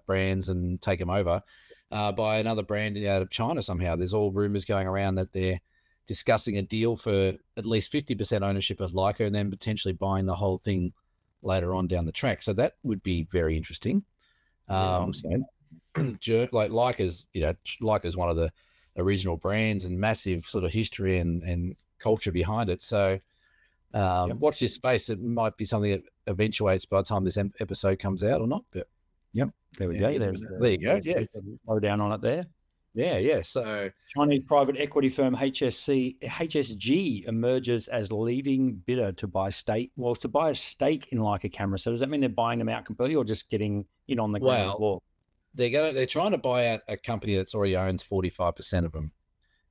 brands and take them over. By another brand out of China somehow. There's all rumors going around that they're discussing a deal for at least 50% ownership of Leica and then potentially buying the whole thing later on down the track. So that would be very interesting. like Leica's, Leica's one of the original brands and massive sort of history and culture behind it. So Yep. watch this space. It might be something that eventuates by the time this episode comes out or not. But Yep. There we yeah, go. There's there you go. there's Yeah, the lowdown on it there. yeah. So Chinese private equity firm HSG emerges as leading bidder to buy to buy a stake in Leica camera. So does that mean they're buying them out completely or just getting in on the ground floor? they're trying to buy out a company that's already owns 45% of them,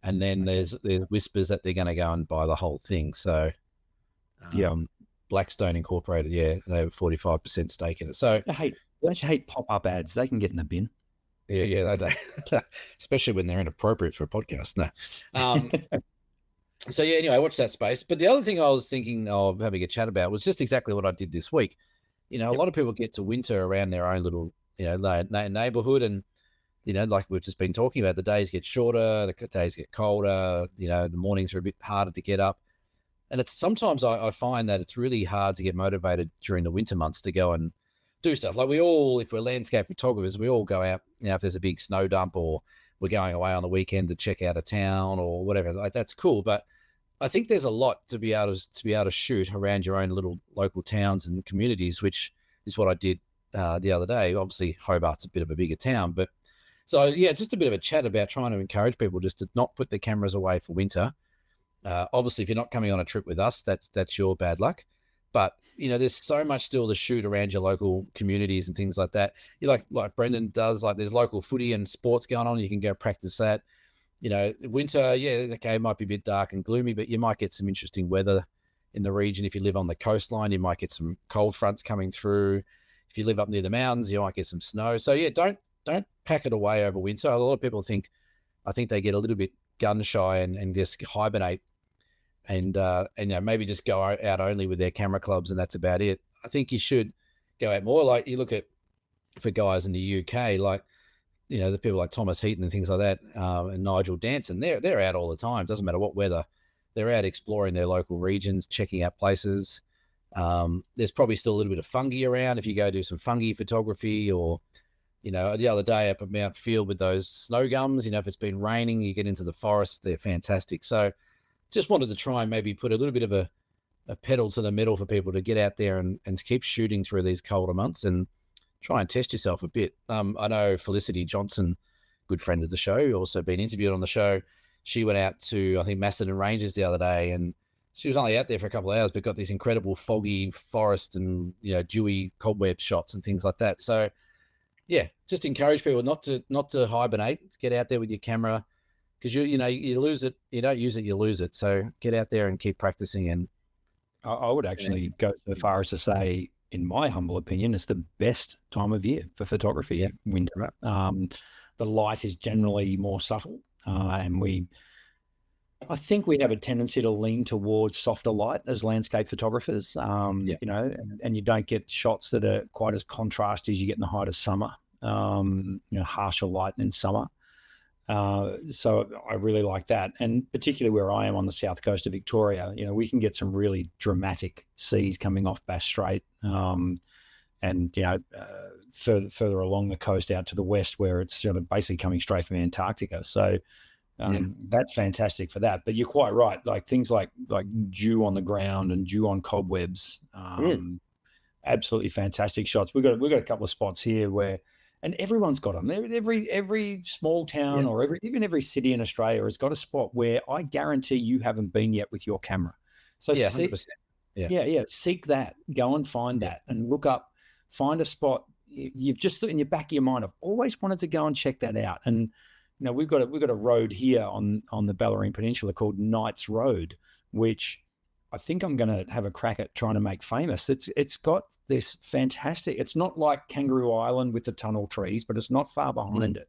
and then there's whispers that they're going to go and buy the whole thing. So Blackstone Incorporated, they have a 45% stake in it. So I hate pop-up ads. They can get in the bin. Yeah, they do. Especially when they're inappropriate for a podcast. No. So anyway, watch that space. But the other thing I was thinking of having a chat about was just exactly what I did this week. A lot of people get to winter around their own little, neighborhood, and like we've just been talking about, the days get shorter, the days get colder. The mornings are a bit harder to get up, and it's sometimes I find that it's really hard to get motivated during the winter months to go and do stuff. Like if we're landscape photographers, we all go out, if there's a big snow dump or we're going away on the weekend to check out a town or whatever, like that's cool. But I think there's a lot to be able to shoot around your own little local towns and communities, which is what I did the other day. Obviously Hobart's a bit of a bigger town, but so just a bit of a chat about trying to encourage people just to not put their cameras away for winter. Obviously, if you're not coming on a trip with us, that's your bad luck. But there's so much still to shoot around your local communities and things like that. You like Brendan does. Like there's local footy and sports going on. You can go practice that. Winter, okay, it might be a bit dark and gloomy, but you might get some interesting weather in the region. If you live on the coastline, you might get some cold fronts coming through. If you live up near the mountains, you might get some snow. So don't pack it away over winter. A lot of people I think they get a little bit gun shy and just hibernate. And maybe just go out only with their camera clubs, and that's about it. I think you should go out more. Like you look at for guys in the UK, like the people like Thomas Heaton and things like that, and Nigel Danson. They're out all the time. Doesn't matter what weather. They're out exploring their local regions, checking out places. There's probably still a little bit of fungi around if you go do some fungi photography, or the other day up at Mount Field with those snow gums. If it's been raining, you get into the forest. They're fantastic. So just wanted to try and maybe put a little bit of a pedal to the metal for people to get out there and keep shooting through these colder months and try and test yourself a bit. I know Felicity Johnson, good friend of the show, also been interviewed on the show. She went out to, I think, Macedon Ranges the other day, and she was only out there for a couple of hours, but got these incredible foggy forest and, dewy cobweb shots and things like that. So just encourage people not to hibernate, get out there with your camera, because you lose it, you don't use it, you lose it. So get out there and keep practicing. And I would actually go so far as to say, in my humble opinion, it's the best time of year for photography. Winter. The light is generally more subtle, and I think we have a tendency to lean towards softer light as landscape photographers. And you don't get shots that are quite as contrasty as you get in the height of summer. Harsher light in summer. So I really like that. And particularly where I am on the south coast of Victoria, we can get some really dramatic seas coming off Bass Strait. Further along the coast out to the west where it's sort of basically coming straight from Antarctica. So that's fantastic for that. But you're quite right. Like things like dew on the ground and dew on cobwebs, absolutely fantastic shots. We've got a couple of spots here where, and everyone's got them. Every small town or even every city in Australia has got a spot where I guarantee you haven't been yet with your camera. So 100%. Seek that, go and find that, and look up, find a spot. You've just in your back of your mind, I've always wanted to go and check that out. And we've got a road here on the Bellarine Peninsula called Knights Road, which I think I'm going to have a crack at trying to make famous. It's got this fantastic. It's not like Kangaroo Island with the tunnel trees, but it's not far behind it,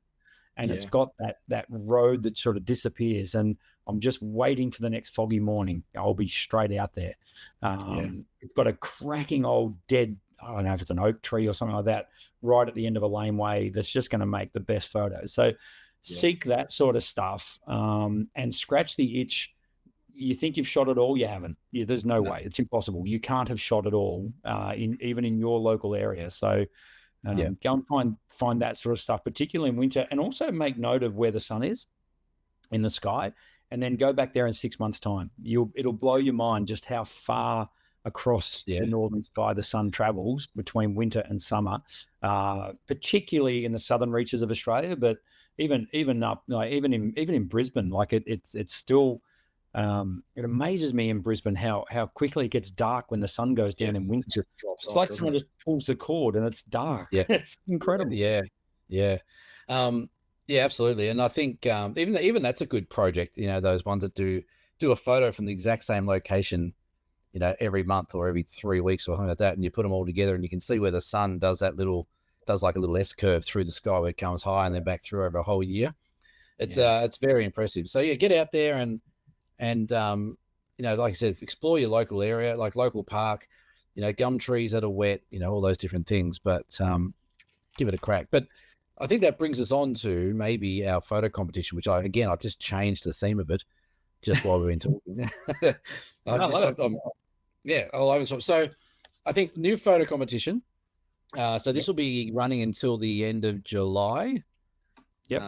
and it's got that road that sort of disappears. And I'm just waiting for the next foggy morning. I'll be straight out there. It's got a cracking old dead, I don't know if it's an oak tree or something like that, right at the end of a laneway that's just going to make the best photos. So seek that sort of stuff, and scratch the itch. You think you've shot it all, you haven't. There's no way. It's impossible. You can't have shot it all, even in your local area. So Yeah. Go and find that sort of stuff, particularly in winter, and also make note of where the sun is in the sky, and then go back there in 6 months' time. It'll blow your mind just how far across Yeah. the northern sky the sun travels between winter and summer, particularly in the southern reaches of Australia, but even up, like even in Brisbane, like it's still. It amazes me in Brisbane how quickly it gets dark when the sun goes down in winter. Just drops It's off, like doesn't someone it? just pulls the cord and it's dark. Yeah. It's incredible. Yeah. Yeah. Yeah, absolutely. And I think even that's a good project, those ones that do a photo from the exact same location, every month or every 3 weeks or something like that, and you put them all together and you can see where the sun does like a little S curve through the sky where it comes high and then back through over a whole year. It's very impressive. So yeah, get out there and like I said, explore your local area, like local park, gum trees that are wet, all those different things, but give it a crack. But I think that brings us on to maybe our photo competition, which I've just changed the theme of it just while we've been talking. All over the shop. So I think new photo competition. So this will be running until the end of July. Yep.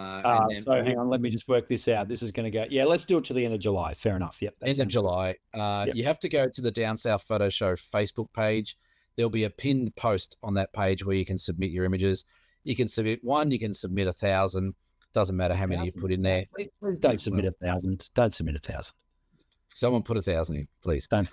So hang on, let me just work this out. This is going to go. Yeah, let's do it to the end of July. Fair enough. Yep. End of July. You have to go to the Down South Photo Show Facebook page. There'll be a pinned post on that page where you can submit your images. You can submit one. You can submit 1,000. Doesn't matter how many you put in there. Please don't submit 1,000. Don't submit 1,000. Someone put 1,000 in, please. Don't.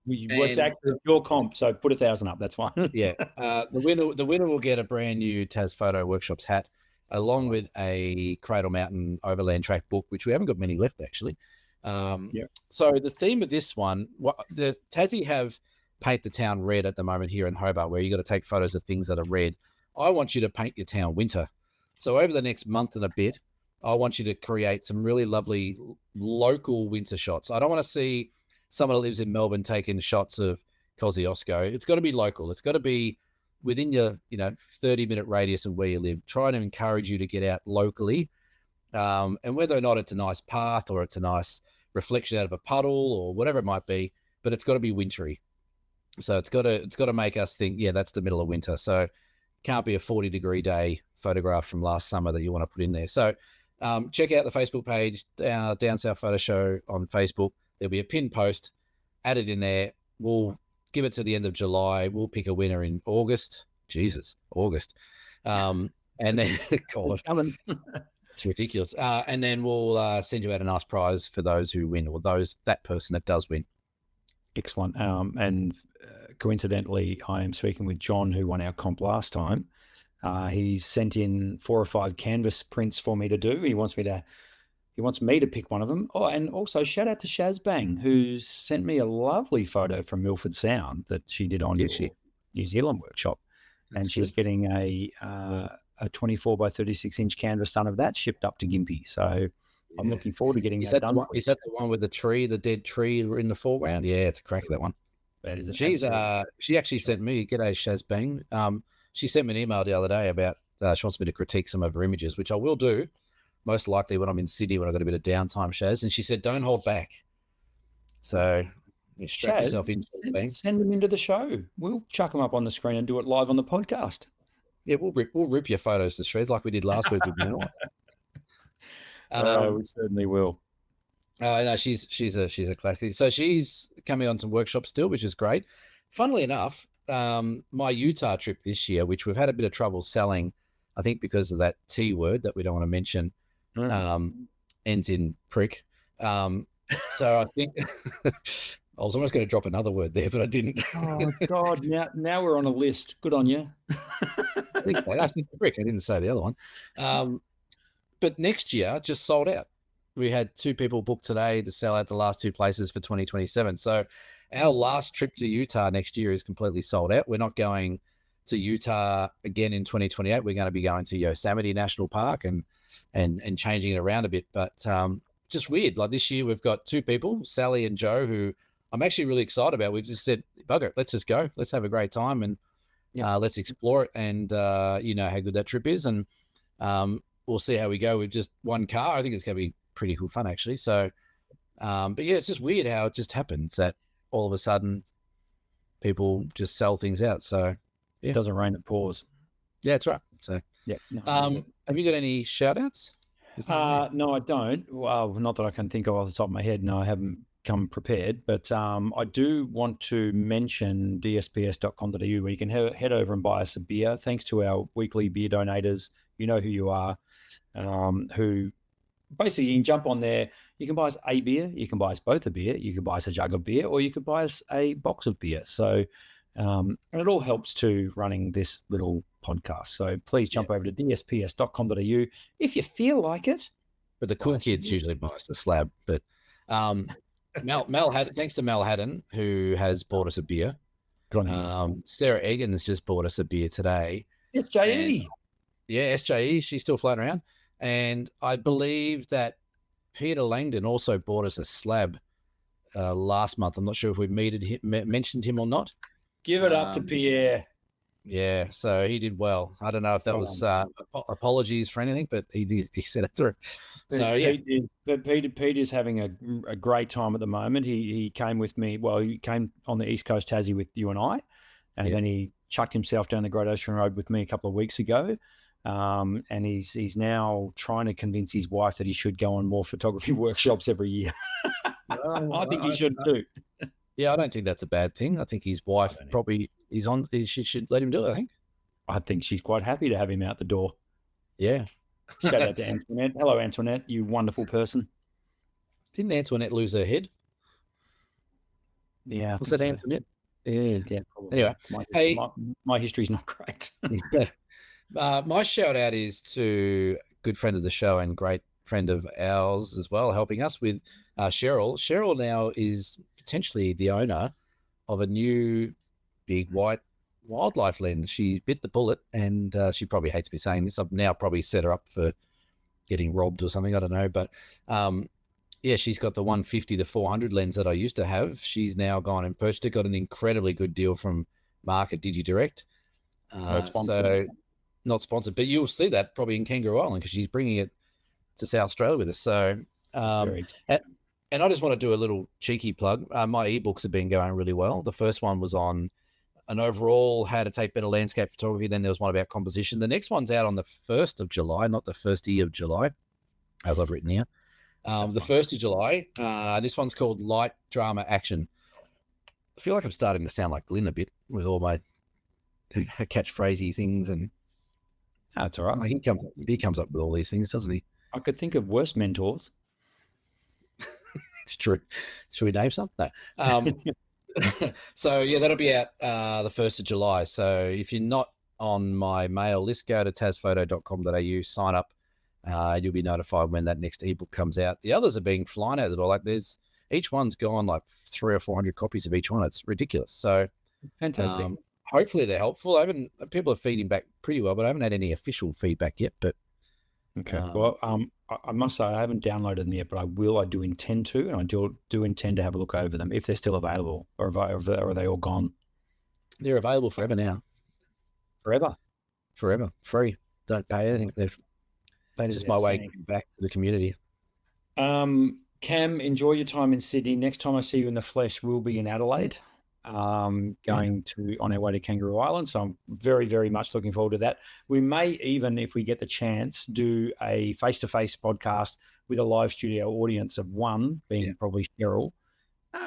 It's actually your comp, so put 1,000 up. That's fine. Yeah. The winner will get a brand new Tas Photo Workshops hat, along with a Cradle Mountain Overland Track book, which we haven't got many left actually. So the theme of this one, the Tassie have Paint the Town Red at the moment here in Hobart, where you got to take photos of things that are red. I want you to paint your town winter. So over the next month and a bit, I want you to create some really lovely local winter shots. I don't want to see someone that lives in Melbourne taking shots of Kosciuszko. It's got to be local. It's got to be within your 30-minute radius of where you live. Trying to encourage you to get out locally, and whether or not it's a nice path or it's a nice reflection out of a puddle or whatever it might be, but it's got to be wintry. So it's got to make us think, yeah, that's the middle of winter. So can't be a 40-degree day photograph from last summer that you want to put in there. So check out the Facebook page, Down South Photo Show on Facebook. There'll be a pinned post. Add it in there. We'll give it to the end of July. We'll pick a winner in August. August. And then, God, it's ridiculous. And then we'll send you out a nice prize for those who win, or that person that does win. Excellent. And coincidentally, I am speaking with John, who won our comp last time. He's sent in 4 or 5 canvas prints for me to do. He wants me to pick one of them. Oh, and also shout out to Shaz Bang, who's sent me a lovely photo from Milford Sound that she did on your New Zealand workshop. And she's getting a 24 by 36 inch canvas done of that shipped up to Gympie. So I'm looking forward to getting that done. Is that the one with the dead tree in the foreground? Yeah, it's a crack of that one. That is. She actually sent me, g'day Shaz Bang. She sent me an email the other day about she wants me to critique some of her images, which I will do, most likely when I'm in Sydney when I've got a bit of downtime, Shaz. And she said, don't hold back. So strap yourself in. Send them into the show. We'll chuck them up on the screen and do it live on the podcast. Yeah, we'll rip your photos to shreds like we did last week with Mel. We certainly will. No, she's a classic. So she's coming on some workshops still, which is great. Funnily enough, my Utah trip this year, which we've had a bit of trouble selling, I think because of that T word that we don't want to mention, ends in prick. So I think I was almost going to drop another word there, but I didn't. Oh God! Now we're on a list. Good on you. I think prick. I didn't say the other one. But next year just sold out. We had 2 people booked today to sell out the last 2 places for 2027. So our last trip to Utah next year is completely sold out. We're not going to Utah again in 2028. We're going to be going to Yosemite National Park and changing it around a bit. But just weird. Like this year, we've got 2 people, Sally and Joe, who I'm actually really excited about. We've just said, bugger it, let's just go. Let's have a great time and let's explore it. And you know how good that trip is. And we'll see how we go with just one car. I think it's going to be pretty cool fun, actually. So, but yeah, it's just weird how it just happens that all of a sudden people just sell things out. So it doesn't rain, it pours. Yeah, that's right. So, Yeah. No, have you got any shout outs? no, I don't. Well, not that I can think of off the top of my head. No, I haven't come prepared. But I do want to mention dsps.com.au where you can head over and buy us a beer. Thanks to our weekly beer donators. You know who you are, who basically you can jump on there. You can buy us a beer. You can buy us both a beer. You can buy us a jug of beer, or you could buy us a box of beer. So, and it all helps to running this little podcast. So please jump over to dsps.com.au if you feel like it. But the cool kids usually buy us the slab. But Mel had, thanks to Mel Haddon, who has bought us a beer. Sarah Egan has just bought us a beer today. SJE. Yeah, SJE. She's still floating around. And I believe that Peter Langdon also bought us a slab last month. I'm not sure if we mentioned him or not. Give it up to Pierre. Yeah, so he did well. I don't know if that was apologies for anything, but he said it through. So yeah, but Peter's having a great time at the moment. He came with me. Well, he came on the East Coast Tassie with you and I, and then he chucked himself down the Great Ocean Road with me a couple of weeks ago. And he's now trying to convince his wife that he should go on more photography workshops every year. I think he should too. Yeah, I don't think that's a bad thing. I think his wife probably is on. She should let him do it. I think she's quite happy to have him out the door. Yeah. Shout out to Antoinette. Hello, Antoinette. You wonderful person. Didn't Antoinette lose her head? Yeah. Was that Antoinette? Yeah. Probably. Anyway, my history's not great. My shout out is to a good friend of the show and great friend of ours as well, helping us with Cheryl. Cheryl now is potentially the owner of a new big white wildlife lens. She bit the bullet, and she probably hates me saying this. I've now probably set her up for getting robbed or something. I don't know, but yeah, she's got the 150 to 400 lens that I used to have. She's now gone and purchased it. Got an incredibly good deal from Mark at DigiDirect. So not sponsored, but you'll see that probably in Kangaroo Island because she's bringing it to South Australia with us. So, and I just want to do a little cheeky plug. My ebooks have been going really well. The first one was on an overall how to take better landscape photography. Then there was one about composition. The next one's out on the 1st of July, not the 1st of July, as I've written here. The 1st of July. This one's called Light Drama Action. I feel like I'm starting to sound like Glenn a bit with all my catchphrasey things, and that's all right. He comes up with all these things, doesn't he? I could think of worse mentors. It's true. Should we name some? No. So yeah, that'll be out the 1st of July. So if you're not on my mail list, go to tasphoto.com.au, sign up. You'll be notified when that next ebook comes out. The others are being flying out the door. Like each one's gone like 300 or 400 copies of each one. It's ridiculous. So fantastic. Hopefully they're helpful. People are feeding back pretty well, but I haven't had any official feedback yet. But okay. Well, I must say I haven't downloaded them yet, but I will. I do intend to, and I do intend to have a look over them if they're still available, or are they all gone? They're available forever now. Forever, free. Don't pay anything. That's just my way of giving back to the community. Cam, enjoy your time in Sydney. Next time I see you in the flesh, we'll be in Adelaide. On our way to Kangaroo Island. So I'm very, very much looking forward to that. We may even, if we get the chance, do a face-to-face podcast with a live studio audience of one, being probably Cheryl.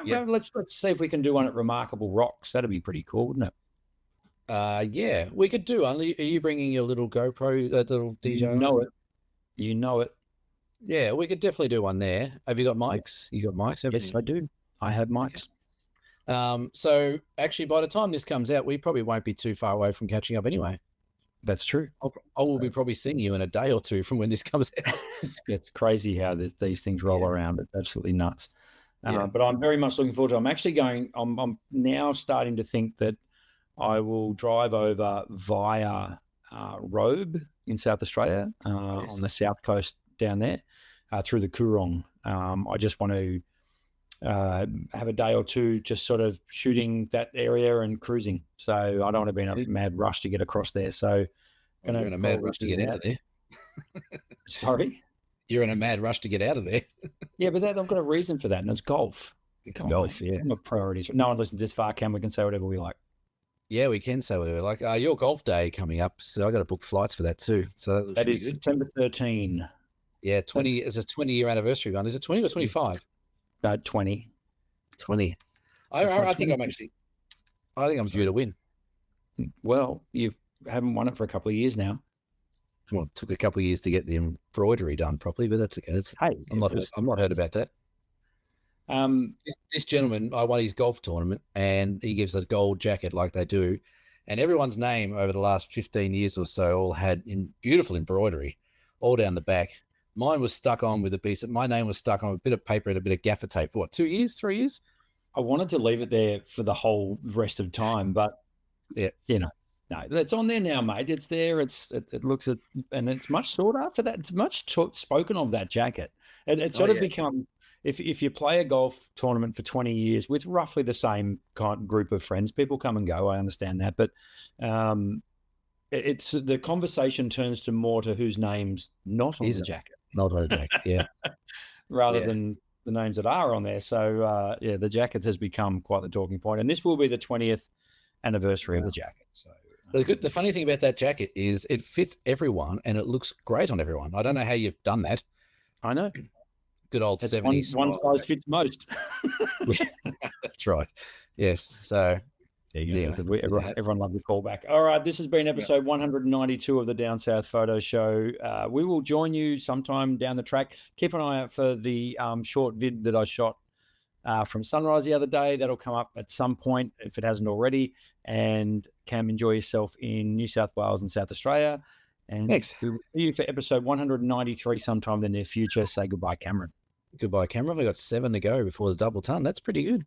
Well, let's see if we can do one at Remarkable Rocks. That'd be pretty cool, wouldn't it? Yeah, we could do one. Are you bringing your little GoPro, that little DJ? You know it. Yeah, we could definitely do one there. Have you got mics? You got mics? Yes, I do. I have mics. So actually, by the time this comes out, we probably won't be too far away from catching up anyway. That's true. I will be probably seeing you in a day or two from when this comes out. It's crazy how these things roll around. It's absolutely nuts. But I'm very much looking forward to it. I'm actually I'm now starting to think that I will drive over via Robe in South Australia, on the south coast down there, through the Coorong. I just want to have a day or two just sort of shooting that area and cruising. So I don't want to be in a mad rush to get across there. So you're in a mad rush to get out of there. Sorry? You're in a mad rush to get out of there. Yeah, but I've got a reason for that, and it's golf. It's golf, yeah. My priorities. No one listens this far, Cam. We can say whatever we like. Yeah, we can say whatever. Like your golf day coming up, so I got to book flights for that too. So that That should be is good. September 13. Yeah, 20 is a 20-year anniversary one. Is it 20 or 25? 20. 20. It's my I think 20. I think I'm due to win. Well, you haven't won it for a couple of years now. Well, it took a couple of years to get the embroidery done properly, but that's okay. Hey, I'm not heard about that. This gentleman, I won his golf tournament, and he gives a gold jacket like they do, and everyone's name over the last 15 years or so all had in beautiful embroidery all down the back. Mine was stuck on with a piece of my name was stuck on a bit of paper and a bit of gaffer tape for what, 2 years, 3 years? I wanted to leave it there for the whole rest of time, but Yeah, no, it's on there now, mate. It's there. It looks at, and it's much sought after. That it's much spoken of, that jacket. It's sort of become, if you play a golf tournament for 20 years with roughly the same kind group of friends, people come and go. I understand that, but it's the conversation turns to more to whose name's not on the jacket, not on the jacket, yeah, rather than the names that are on there. So the jackets has become quite the talking point, and this will be the 20th anniversary of the jacket. So the funny thing about that jacket is it fits everyone and it looks great on everyone. I don't know how you've done that. I know. Good old 70s. One size fits most. That's right. Yes. So there you go. Everyone loved the callback. All right. This has been episode 192 of the Down South Photo Show. We will join you sometime down the track. Keep an eye out for the short vid that I shot from Sunrise the other day. That'll come up at some point if it hasn't already. And Cam, enjoy yourself in New South Wales and South Australia. And thanks. We will see you for episode 193 sometime in the near future. Say goodbye, Cameron. Goodbye, Cameron. We've got 7 to go before the double ton. That's pretty good.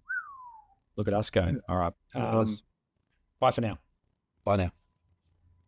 Look at us go. All right. Bye for now. Bye now.